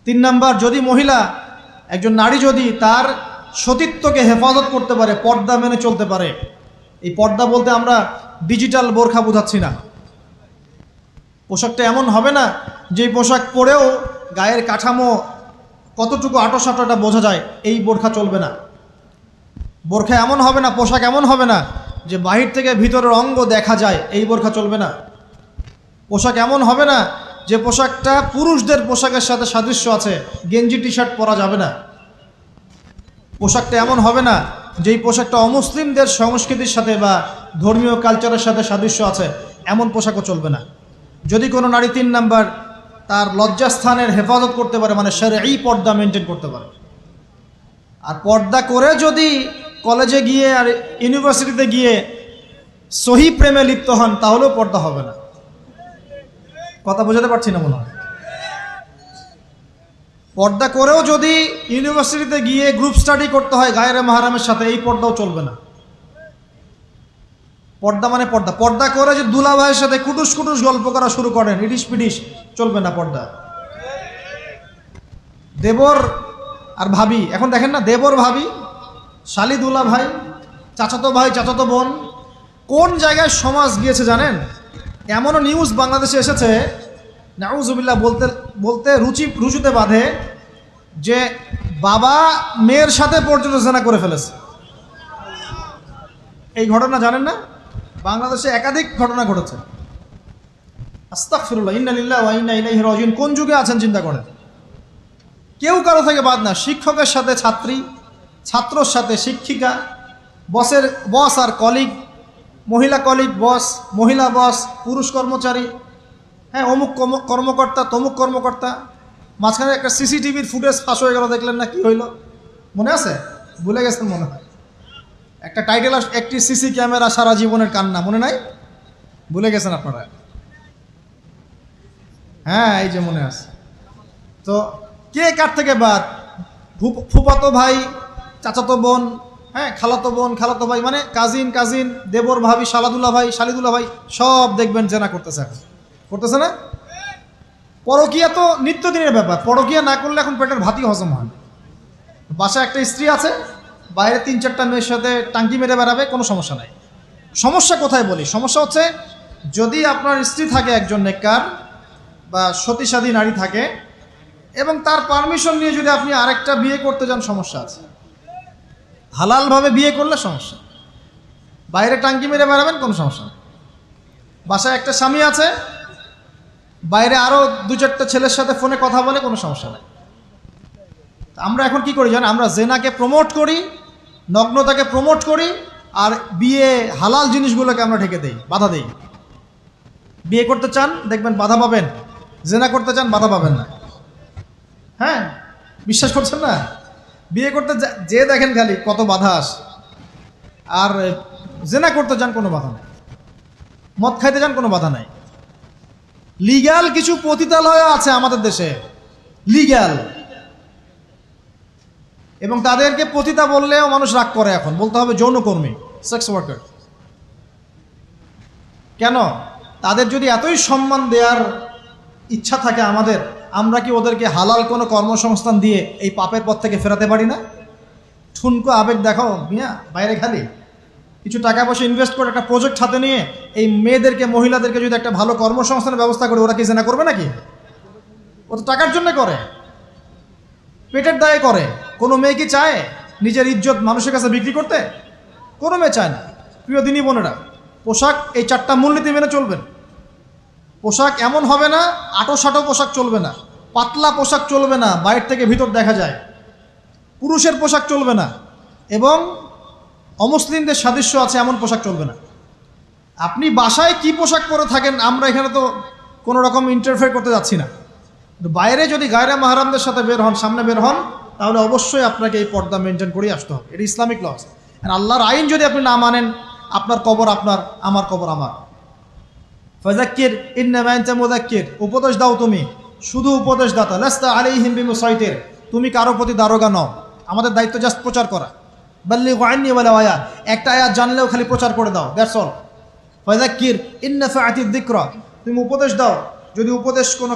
3 নাম্বার, যদি মহিলা, একজন নারী যদি তার সতীত্বকে হেফাজত করতে পারে, পর্দা মেনে চলতে পারে। এই পর্দা বলতে আমরা ডিজিটাল বোরখা বোঝাচ্ছি না। পোশাকটা এমন হবে না যে পোশাক পরেও গায়ের কাঠামো কতটুকু আঁটো-সাঁটোটা বোঝা যায়, এই বোরখা চলবে না। বোরখা এমন হবে না, পোশাক এমন হবে না যে বাহির থেকে ভিতরের অঙ্গ দেখা যায়, এই বোরখা চলবে না। পোশাক এমন হবে না যে পোশাকটা পুরুষদের পোশাকের সাথে সাদৃশ্য আছে, গেঞ্জি টি শার্ট পরা যাবে না। পোশাকটা এমন হবে না যেই পোশাকটা অমুসলিমদের সংস্কৃতির সাথে বা ধর্মীয় কালচারের সাথে সাদৃশ্য আছে, এমন পোশাকও চলবে না। যদি কোনো নারী 3 নাম্বার তার লজ্জাস্থানের হেফাজত করতে পারে, মানে শরঈ পর্দা মেনটেন করতে পারে। আর পর্দা করে যদি কলেজে গিয়ে আর ইউনিভার্সিটিতে গিয়ে সহি প্রেমে লিপ্ত হন, তাহলেও পর্দা হবে না। কথা বোঝাতে পারছি না মনে হয়? পর্দা করেও যদি ইউনিভার্সিটিতে গিয়ে গ্রুপ স্টাডি করতে হয় গায়রে মাহরামের সাথে, এই পর্দাও চলবে না। পর্দা মানে পর্দা। পর্দা করে যে দুলা ভাইয়ের সাথে কুটুস কুটুস গল্প করা শুরু করেন, ইডিস পিডিস, চলবে না পর্দা। দেবর আর ভাবি, এখন দেখেন না, দেবর ভাবি, শালি দুলা ভাই, চাচাতো ভাই চাচাতো বোন, কোন জায়গায় সমাজ গিয়েছে জানেন? এমনও নিউজ বাংলাদেশে এসেছে, নাউজুবিল্লাহ বলতে বলতে রুচুতে বাঁধে, যে বাবা মেয়ের সাথে পর্যন্ত জেনা করে ফেলেছে। এই ঘটনা জানেন না? বাংলাদেশে একাধিক ঘটনা ঘটেছে। আস্তাগফিরুল্লাহ, ইন্না লিল্লাহি ওয়া ইন্না ইলাইহি রাজিউন। কোন যুগে আছেন চিন্তা করেন। কেউ কারো থেকে বাদ না, শিক্ষকের সাথে ছাত্রী, ছাত্রর সাথে শিক্ষিকা, বস আর কলিগ, মহিলা কলিগ বস, মহিলা বস, পুরুষ কর্মচারী, হ্যাঁ, অমুক কর্মকর্তা, তমুক কর্মকর্তা। মাঝখানে একটা সিসিটিভির ফুটেজ ফাঁস হয়ে গেল, দেখলেন না কি হইল? মনে আছে? ভুলে গেছেন মনে হয়। একটা টাইটেল, একটি সিসি ক্যামেরা সারা জীবনের কান্না, মনে নাই? ভুলে গেছেন আপনারা? হ্যাঁ, এই যে মনে আছে। তো কে কার থেকে বাদ? ফুফাতো ভাই, চাচাতো বোন, হ্যাঁ, খালাতো বোন, খালাতো ভাই, মানে কাজিন, দেবর ভাবি, শালাদুল্লাহ ভাই, শালিদুল্লাহ ভাই, সব দেখবেন জেনা করতেছে না? পরকিয়া তো নিত্যদিনের ব্যাপার। পরকিয়া না করলে এখন পেটের ভাতই হজম হয়। বাসায় একটা স্ত্রী আছে, বাইরে 3-4টা মেয়ের সাথে টাঙ্কি মেরে বেড়াবে, কোনো সমস্যা নাই। সমস্যা কোথায় বলি? সমস্যা হচ্ছে, যদি আপনার স্ত্রী থাকে একজন নেককার বা সতীসাধী নারী থাকে, এবং তার পারমিশন নিয়ে যদি আপনি আরেকটা বিয়ে করতে যান, সমস্যা আছে। হালালভাবে বিয়ে করলে সমস্যা, বাইরে টাঙ্কি মেরে বেড়াবেন, কোনো সমস্যা নেই। বাসায় একটা স্বামী আছে, বাইরে আরও 2-4টা ছেলের সাথে ফোনে কথা বলে, কোনো সমস্যা নেই। আমরা এখন কি করি জানেন? আমরা জেনাকে প্রমোট করি, নগ্নতাকে প্রমোট করি, আর বিয়ে হালাল জিনিসগুলোকে আমরা ঢেকে দেই, বাধা দেই। বিয়ে করতে চান, দেখবেন বাধা পাবেন। জেনা করতে চান, বাধা পাবেন না। হ্যাঁ, বিশ্বাস করছেন না? বিয়ে করতে যে দেখেন খালি কত বাধা আসে, আর জেনা করতে চান, কোনো বাধা নাই। মদ খাইতে চান, কোনো বাধা নাই। লিগ্যাল কিছু পতিতালয় আছে আমাদের দেশে, লিগ্যাল, এবং তাদেরকে পতিতা বললেও মানুষ রাগ করে। এখন বলতে হবে যৌনকর্মী, সেক্স ওয়ার্কার। কেন? তাদের যদি এতই সম্মান দেওয়ার ইচ্ছা থাকে আমাদের, আমরা কি ওদেরকে হালাল কোনো কর্মসংস্থান দিয়ে এই পাপের পথ থেকে ফেরাতে পারি না? ঠুনকো আবেগ দেখাও মিয়া, বাইরে খালি কিছু টাকা পয়সা ইনভেস্ট করে একটা প্রজেক্ট হাতে নিয়ে এই মেয়েদেরকে, মহিলাদেরকে যদি একটা ভালো কর্মসংস্থানের ব্যবস্থা করে, ওরা কি জেনা করবে নাকি? ও তো টাকার জন্য করে, পেটের দায়ে করে। কোনো মেয়ে কি চায় নিজের ইজ্জত মানুষের কাছে বিক্রি করতে? কোনো মেয়ে চায় না। প্রিয় দিনী বোনেরা, পোশাক এই 4টা মূলনীতি মেনে চলবেন। পোশাক এমন হবে না, আটো-সাটো পোশাক চলবে না, পাতলা পোশাক চলবে না, বাইরে থেকে ভিতর দেখা যায়, পুরুষের পোশাক চলবে না, এবং অমুসলিমদের সাদৃশ্য আছে এমন পোশাক চলবে না। আপনি বাসায় কি পোশাক পরে থাকেন আমরা এখানে তো কোনো রকম ইন্টারফেয়ার করতে যাচ্ছি না, কিন্তু বাইরে যদি গায়রে মাহরামদের সাথে বের হন, সামনে বের হন, তাহলে অবশ্যই আপনাকে এই পর্দা মেনটেন করেই আসতে হবে। এটা ইসলামিক লস। আর আল্লাহর আইন যদি আপনি না মানেন, আপনার কবর আপনার, আমার কবর আমার। ফাযাক্কির ইন্নামা আনতা মুযাক্কির, উপদেশ দাও তুমি, শুধু উপদেশদাতা। লাস্তা আলাইহিম বিমুসাইতির, তুমি কারো প্রতি দারোগা নও, আমাদের দায়িত্ব জাস্ট প্রচার করা। বাল্লিগু আন্নী ওয়ালাউ আয়া, একটা আয়াত জানলেও খালি প্রচার করে দাও, দ্যাটস অল। ফাযাক্কির ইন নাফাআতিদ যিকরা, তুমি উপদেশ দাও যদি উপদেশ কোনো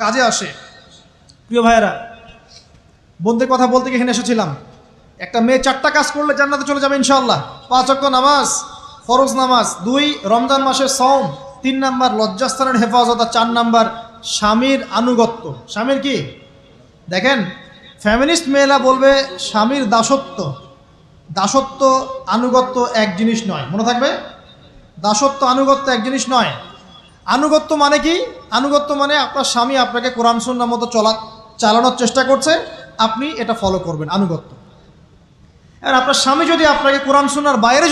কাজে আসে। প্রিয় ভাইয়েরা, বন্ধুদের কথা বলতে এখানে এসেছিলাম। একটা মেয়ে 4টা কাজ করলে জান্নাতে চলে যাবে ইনশাআল্লাহ। 5 ওয়াক্ত নামাজ, ফরজ নামাজ, 2 রমজান মাসের সওম, 3 নাম্বার লজ্জাস্থানের হেফাজত, আর 4 নাম্বার স্বামীর আনুগত্য। স্বামীর কি দেখেন, ফ্যামিনিস্ট মেয়েরা বলবে স্বামীর দাসত্ব। দাসত্ব আনুগত্য এক জিনিস নয়, মনে থাকবে। দাসত্ব আনুগত্য এক জিনিস নয়। আনুগত্য মানে কি? আনুগত্য মানে আপনার স্বামী আপনাকে কোরআন সুন্নাহ মতো চালানোর চেষ্টা করছে, আপনি এটা ফলো করবেন, আনুগত্য। আর আপনার স্বামী যদি আপনাকে কোরআন সুন্নাহর বাইরে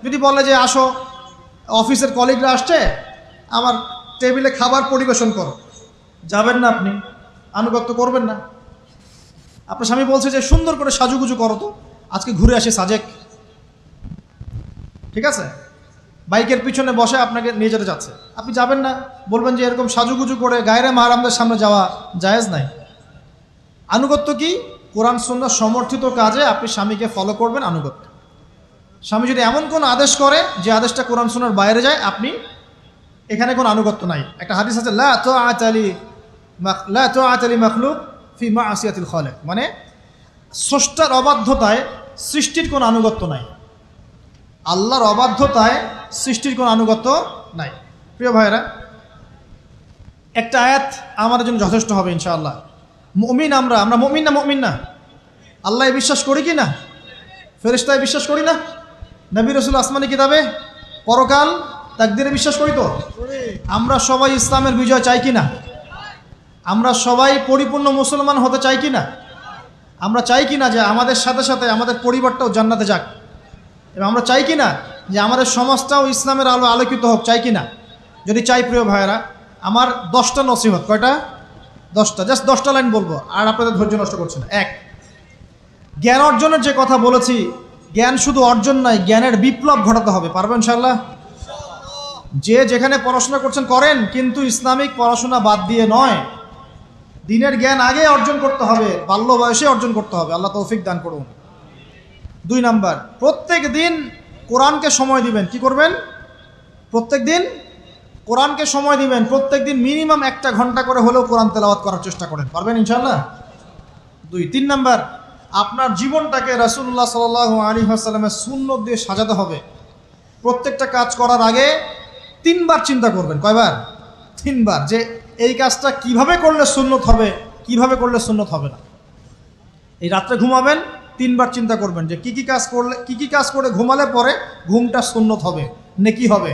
যদি বলে যে আসো, অফিসের কলিগরা আসছে, আমার টেবিলে খাবার পরিবেশন করো, যাবেন না, আপনি আনুগত্য করবেন না। আপনার স্বামী বলছে যে সুন্দর করে সাজুগুজু করো, তো আজকে ঘুরে আসি সাজেক, ঠিক আছে, বাইকের পিছনে বসে আপনাকে নিয়ে যেতে যাচ্ছে, আপনি যাবেন না, বলবেন যে এরকম সাজুগুজু করে গায়রে মাহরামদের সামনে যাওয়া জায়েজ নাই। আনুগত্য কি? কোরআন সুন্নাহ সমর্থিত কাজে আপনি স্বামীকে ফলো করবেন, আনুগত্য। স্বামী যদি এমন কোনো আদেশ করে যে আদেশটা কোরআন সুন্নাহর বাইরে যায়, আপনি এখানে কোনো আনুগত্য নাই। একটা হাদিস আছে, লা তাআতা লি মাখলুক ফি মা'সিয়াতিল খালিক, মানে স্রষ্টার অবাধ্যতায় সৃষ্টির কোনো আনুগত্য নাই। আল্লাহর অবাধ্যতায় সৃষ্টির কোনো আনুগত্য নাই। প্রিয় ভাইরা, একটা আয়াত আমাদের জন্য যথেষ্ট হবে ইনশাআল্লাহ। মুমিন আমরা মুমিন না? মুমিন না? আল্লাহয় বিশ্বাস করি কি না? ফেরেশতায় বিশ্বাস করি না? নবী রাসূল আসমানি কিতাবে, পরকাল, তাকদীরে বিশ্বাস করি তো? আমরা সবাই ইসলামের বিজয় চাই কি না? আমরা সবাই পরিপূর্ণ মুসলমান হতে চাই কি না? আমরা চাই কি না যে আমাদের সাথে সাথে আমাদের পরিবারটাও জান্নাতে যাক? এবং আমরা চাই কি না যে আমাদের সমাজটাও ইসলামের আলো আলোকিত হোক? চাই কি না? যদি চাই, প্রিয় ভাইয়েরা, আমার 10টা নসিহত। কয়টা? 10টা। জাস্ট 10টা লাইন বলবো, আর আপনাদের ধৈর্য নষ্ট করছে না। 1, জ্ঞান অর্জনের যে কথা বলেছি, জ্ঞান শুধু অর্জন নয়, জ্ঞানের বিপ্লব ঘটাতে হবে। পারবেন ইনশাআল্লাহ? যে যেখানে পড়াশোনা করছেন করেন, কিন্তু ইসলামিক পড়াশোনা বাদ দিয়ে নয়। দিনের জ্ঞান আগে অর্জন করতে হবে, বাল্য বয়সে অর্জন করতে হবে। আল্লাহ তৌফিক দান করুন। 2 নাম্বার, প্রত্যেক দিন কোরআনকে সময় দিবেন। কি করবেন? প্রত্যেক দিন কোরআনকে সময় দিবেন। প্রত্যেক দিন মিনিমাম 1 ঘন্টা করে হলেও কোরআন তেলাওয়াত করার চেষ্টা করেন। পারবেন ইনশাআল্লাহ? 2। 3 নাম্বার, আপনার জীবনটাকে রাসূলুল্লাহ সাল্লাল্লাহু আলাইহি ওয়াসাল্লামের সুন্নাত দিয়ে সাজাতে হবে। প্রত্যেকটা কাজ করার আগে 3 বার চিন্তা করবেন। কয়বার? 3 বার, যে এই কাজটা কিভাবে করলে সুন্নত হবে, কিভাবে করলে সুন্নত হবে না। এই রাত্রে ঘুমাবেন, 3 বার চিন্তা করবেন যে কি কি কাজ করে ঘুমালে পরে ঘুমটা সুন্নত হবে, নেকি হবে।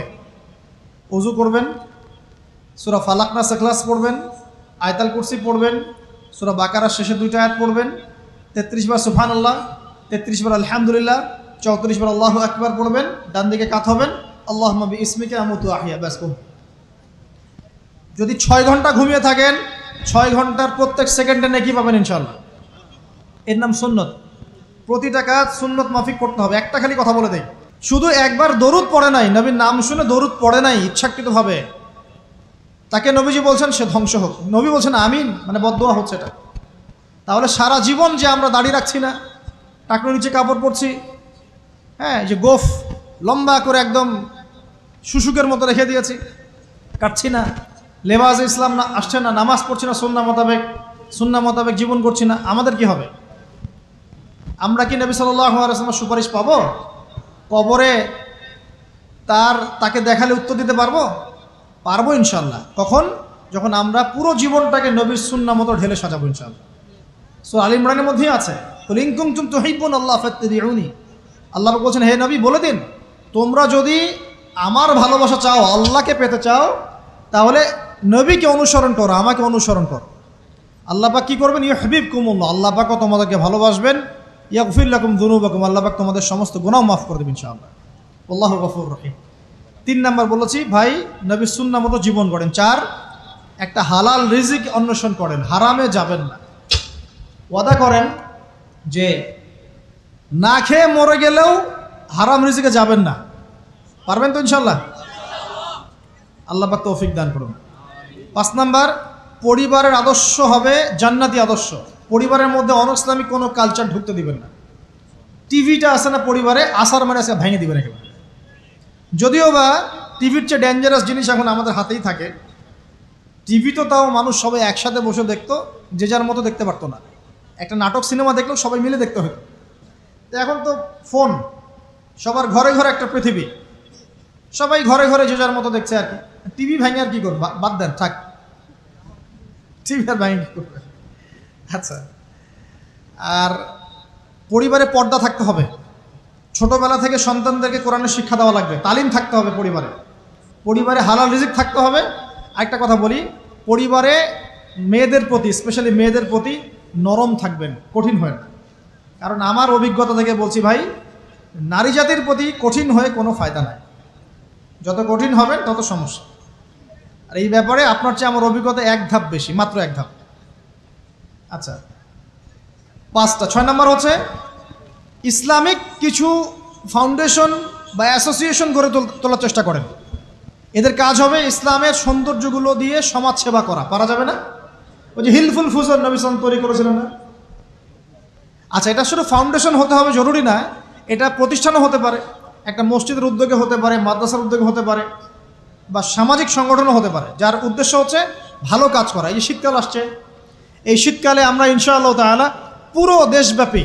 ওযু করবেন, সূরা ফালাক নাস ইখলাস পড়বেন, আয়াতুল কুরসি পড়বেন, সূরা বাকারার শেষে 2টা আয়াত পড়বেন, 33 বার সুবহানাল্লাহ, 33 বার আলহামদুলিল্লাহ, 34 বার আল্লাহু আকবার পড়বেন। ডান দিকে কাত হবেন, আল্লাহুম্মা বিইসমিকা আমুতু আহইয়া। ব্যাস। যদি 6 ঘন্টা ঘুমিয়ে থাকেন, 6 ঘন্টার প্রত্যেক সেকেন্ডে নেকি পাবেন ইনশাআল্লাহ। এর নাম সুন্নত। প্রতিটা কাজ সুন্নত মাফিক করতে হবে। একটা খালি কথা বলে দেই, শুধু একবার দরুদ পড়ে নাই, নবীর নাম শুনে দরুদ পড়ে নাই ইচ্ছাকৃতভাবে, তাকে নবীজি বলছেন সে ধ্বংস হোক। নবী বলছেন আমিন, মানে বদদোয়া হচ্ছে এটা। তাহলে সারা জীবন যে আমরা দাড়ি রাখছি না, টাকনোর নিচে কাপড় পরছি, হ্যাঁ, যে গোফ লম্বা করে একদম শুশুকের মতো রেখে দিয়েছি, কাটছি না, লেবাস ইসলাম না আসছে না, নামাজ পড়ছি না সুন্নাহ মোতাবেক জীবন করছি না, আমাদের কি হবে? আমরা কি নবী সাল্লাল্লাহু আলাইহি ওয়াসাল্লামের সুপারিশ পাবো? কবরে তাকে দেখালে উত্তর দিতে পারবো? পারবো ইনশাআল্লাহ। কখন? যখন আমরা পুরো জীবনটাকে নবীর সুন্নাহ মতো ঢেলে সাজাবো ইনশাআল্লাহ। সূরা আল ইমরানের মধ্যেই আছে, কুল ইন কুনতুম তুহিব্বুনাল্লাহ ফাত্তাবিউনি। আল্লাহ বলছেন, হে নবী বলে দিন, তোমরা যদি আমার ভালোবাসা চাও, আল্লাহকে পেতে চাও, তাহলে নবীকে অনুসরণ করো, আমাকে অনুসরণ করো। আল্লাহ পাক কী করবেন? ইউহিব্বুকুমুল্লাহ, আল্লাহ পাকও তোমাদেরকে ভালোবাসবেন। ইয়াগফির লাকুম যুনুবাকুম, আল্লাহ পাক তোমাদের সমস্ত গুনাহ মাফ করে দেবেন ইনশাআল্লাহ। আল্লাহু গফুর রহিম। 3 নাম্বার বলেছি ভাই, নবীর সুন্নাহ মতো জীবন গড়েন। 4, একটা হালাল রিজিক অন্বেষণ করেন, হারামে যাবেন না। ওয়াদা করেন যে না খেয়ে মরে গেলেও হারাম রিজিকে যাবেন না। পারবেন তো ইনশাআল্লাহ? আল্লাহ পাক তৌফিক দান করুন। 5 নাম্বার, পরিবারের আদর্শ হবে জান্নাতি আদর্শ। পরিবারের মধ্যে অনইসলামিক কোনো কালচার ঢুকতে দিবেন না। টিভিটা আছে না পরিবারে, আসার মানে আছে ভেঙে দিবেন একেবারে। যদিও বা টিভির চেয়ে ডেঞ্জারাস জিনিস এখন আমাদের হাতেই থাকে। টিভি তো তাও মানুষ সবাই একসাথে বসে দেখতো, যে যার মতো দেখতে পারতো না। একটা নাটক সিনেমা দেখলেও সবাই মিলে দেখতে হতো। তো এখন তো ফোন, সবার ঘরে ঘরে একটা পৃথিবী, সবাই ঘরে ঘরে যে যার মতো দেখছে আর কি। টিভি ভেঙে আর কি করবে? বাদ দেন, থাক, টিভি আর ভেঙে কি করবে? আচ্ছা, আর পরিবারে পর্দা থাকতে হবে। ছোটবেলা থেকে সন্তানদেরকে কোরআনের শিক্ষা দেওয়া লাগবে, তালিম থাকতে হবে পরিবারে। পরিবারে হালাল রিজিক থাকতে হবে। আরেকটা কথা বলি, পরিবারে মেয়েদের প্রতি, স্পেশালি মেয়েদের প্রতি নরম থাকবেন, কঠিন হয় না। কারণ আমার অভিজ্ঞতা থেকে বলছি ভাই, নারী জাতির প্রতি কঠিন হয়ে কোনো ফায়দা নাই। যত কঠিন হবেন তত সমস্যা। আর এই ব্যাপারে আপনার চেয়ে আমার অভিজ্ঞতা 1 ধাপ বেশি, মাত্র 1 ধাপ। আচ্ছা, 5টা। 6 নাম্বার হচ্ছে ইসলামিক কিছু ফাউন্ডেশন বা অ্যাসোসিয়েশন গড়ে তোলার চেষ্টা করেন। এদের কাজ হবে ইসলামের সৌন্দর্যগুলো দিয়ে সমাজ সেবা করা। পারা যাবে না? ওই যে হিলফুল ফুজর নবী সাল্লাল্লাহু তৈরি করেছিলেন না? আচ্ছা, এটা শুধু ফাউন্ডেশন হতে হবে জরুরি না, এটা প্রতিষ্ঠানও হতে পারে, একটা মসজিদের উদ্যোগে হতে পারে, মাদ্রাসার উদ্যোগে হতে পারে, বা সামাজিক সংগঠনও হতে পারে, যার উদ্দেশ্য হচ্ছে ভালো কাজ করা। এই যে শীতকাল আসছে, এই শীতকালে আমরা ইনশাআল্লাহ তাআলা পুরো দেশব্যাপী,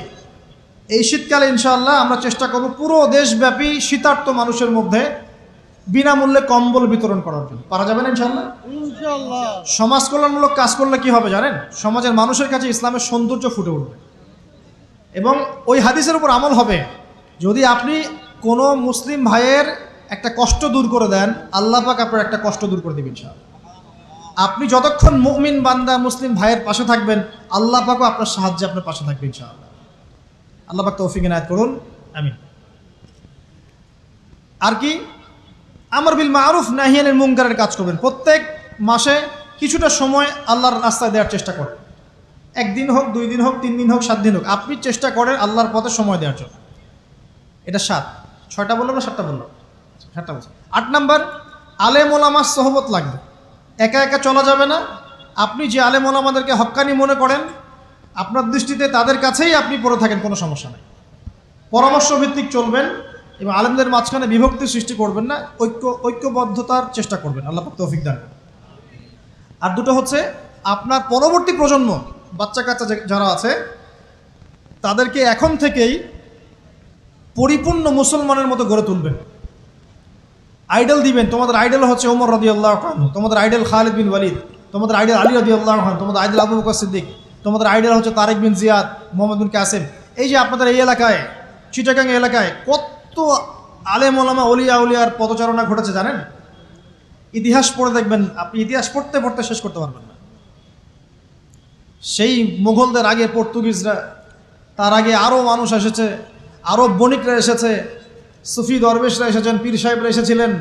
এই শীতকালে ইনশাআল্লাহ আমরা চেষ্টা করব পুরো দেশব্যাপী শীতার্ত মানুষের মধ্যে বিনামূল্যে কম্বল বিতরণ করার জন্য। পারা যাবে না ইনশাআল্লাহ? ইনশাআল্লাহ। সমাজ কল্যাণমূলক কাজ করলে কি হবে জানেন? সমাজের মানুষের কাছে ইসলামের সৌন্দর্য ফুটে উঠবে এবং ওই হাদিসের উপর আমল হবে। যদি আপনি কোনো মুসলিম ভাইয়ের একটা কষ্ট দূর করে দেন, আল্লাহ পাক আপনার একটা কষ্ট দূর করে দেবেন ইনশাআল্লাহ। আপনি যতক্ষণ মুমিন বান্দা মুসলিম ভাইয়ের পাশে থাকবেন, আল্লাহ পাকও আপনার সাহায্যে আপনার পাশে থাকবে ইনশাআল্লাহ। আল্লাহ পাক তৌফিক ইনায়াত করুন, আমিন। আর কি? আমর বিল মারুফ নাহি আনিল মুনকারের কাজ করবেন। প্রত্যেক মাসে কিছুটা সময় আল্লাহর রাস্তায় দেওয়ার চেষ্টা করেন। 1 দিন হোক, 2 দিন হোক, 3 দিন হোক, 7 দিন হোক, আপনি চেষ্টা করেন আল্লাহর পথে সময় দেওয়ার জন্য। এটা 7। 6টা বললাম না 7টা বললাম? 7টা বলছি। 8 নাম্বার, আলেম ওলামার সোহবত লাগবে। একা একা চলা যাবে না। আপনি যে আলেম ওলামাদেরকে হক্কানি মনে করেন, আপনার দৃষ্টিতে তাদের কাছেই আপনি পড়ে থাকেন, কোনো সমস্যা নেই। পরামর্শ ভিত্তিক চলবেন এবং আলেমদের মাঝখানে বিভক্তি সৃষ্টি করবেন না, ঐক্যবদ্ধতার চেষ্টা করবেন। আল্লাহ পাক তৌফিক দান। আর 2টো হচ্ছে আপনার পরবর্তী প্রজন্ম, বাচ্চা কাচ্চা যারা আছে, তাদেরকে এখন থেকেই পরিপূর্ণ মুসলমানের মতো গড়ে তুলবেন। আইডল দিবেন। তোমাদের আইডল হচ্ছে ওমর রাদিয়াল্লাহু আনহু, তোমাদের আইডল খালিদ বিন ওয়ালিদ, তোমাদের আইডল আলী রাদিয়াল্লাহু আনহু, তোমাদের আইডল আবু বকর সিদ্দিক, তোমাদের আইডল হচ্ছে তারেক বিন জিয়াদ, মোহাম্মদ বিন কাসেম। এই যে আপনাদের এই এলাকায়, চিটাগাং এলাকায় কত আলেম ওলামা অলিয়া উলিয়ার পদচারণা ঘটেছে জানেন? ইতিহাস পড়ে দেখবেন, আপনি ইতিহাস পড়তে পড়তে শেষ করতে পারবেন না। সেই মুঘলদের আগে পর্তুগিজরা, তার আগে আরও মানুষ এসেছে, আরব বণিকরা এসেছে, সুফি দরবেশরা এসেছেন, পীর সাহেবরা এসেছিলেন,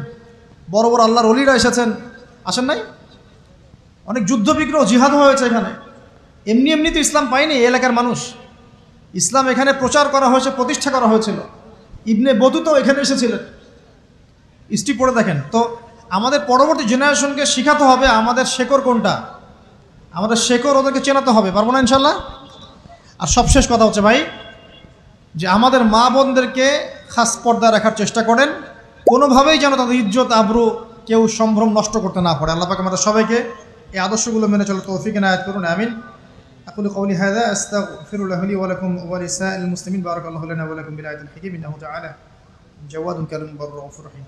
বড় বড় আল্লাহর অলিরা এসেছেন, আসেন নাই? অনেক যুদ্ধ বিগ্রহ জিহাদ হয়েছে এখানে। এমনি এমনি তো ইসলাম পায়নি এই এলাকার মানুষ। ইসলাম এখানে প্রচার করা হয়েছে, প্রতিষ্ঠা করা হয়েছিল। ইবনে বতুতাও এখানে এসেছিলেন। হিস্ট্রি পড়ে দেখেন। তো আমাদের পরবর্তী জেনারেশনকে শেখাতে হবে আমাদের শেকড় কোনটা, আমাদের শেকড় ওদেরকে চেনাতে হবে। পারবো না ইনশাল্লাহ? আর সবশেষ কথা হচ্ছে ভাই, যে আমাদের মা বোনদেরকে খাস পর্দায় রাখার চেষ্টা করেন, কোনোভাবেই যেন তাদের ইজ্জত আবরু কেউ সম্ভ্রম নষ্ট করতে না পারে। আল্লাহ পাক আমাদের সবাইকে এই আদর্শগুলো মেনে চলে তৌফিক ইনায়াত করুন, আমিন। أقول قولي هذا أستغفر الله لي ولكم ولسائر المسلمين بارك الله لنا ولكم بالآية الحكيم إنه تعالى جواد كريم بر رؤوف رحيم.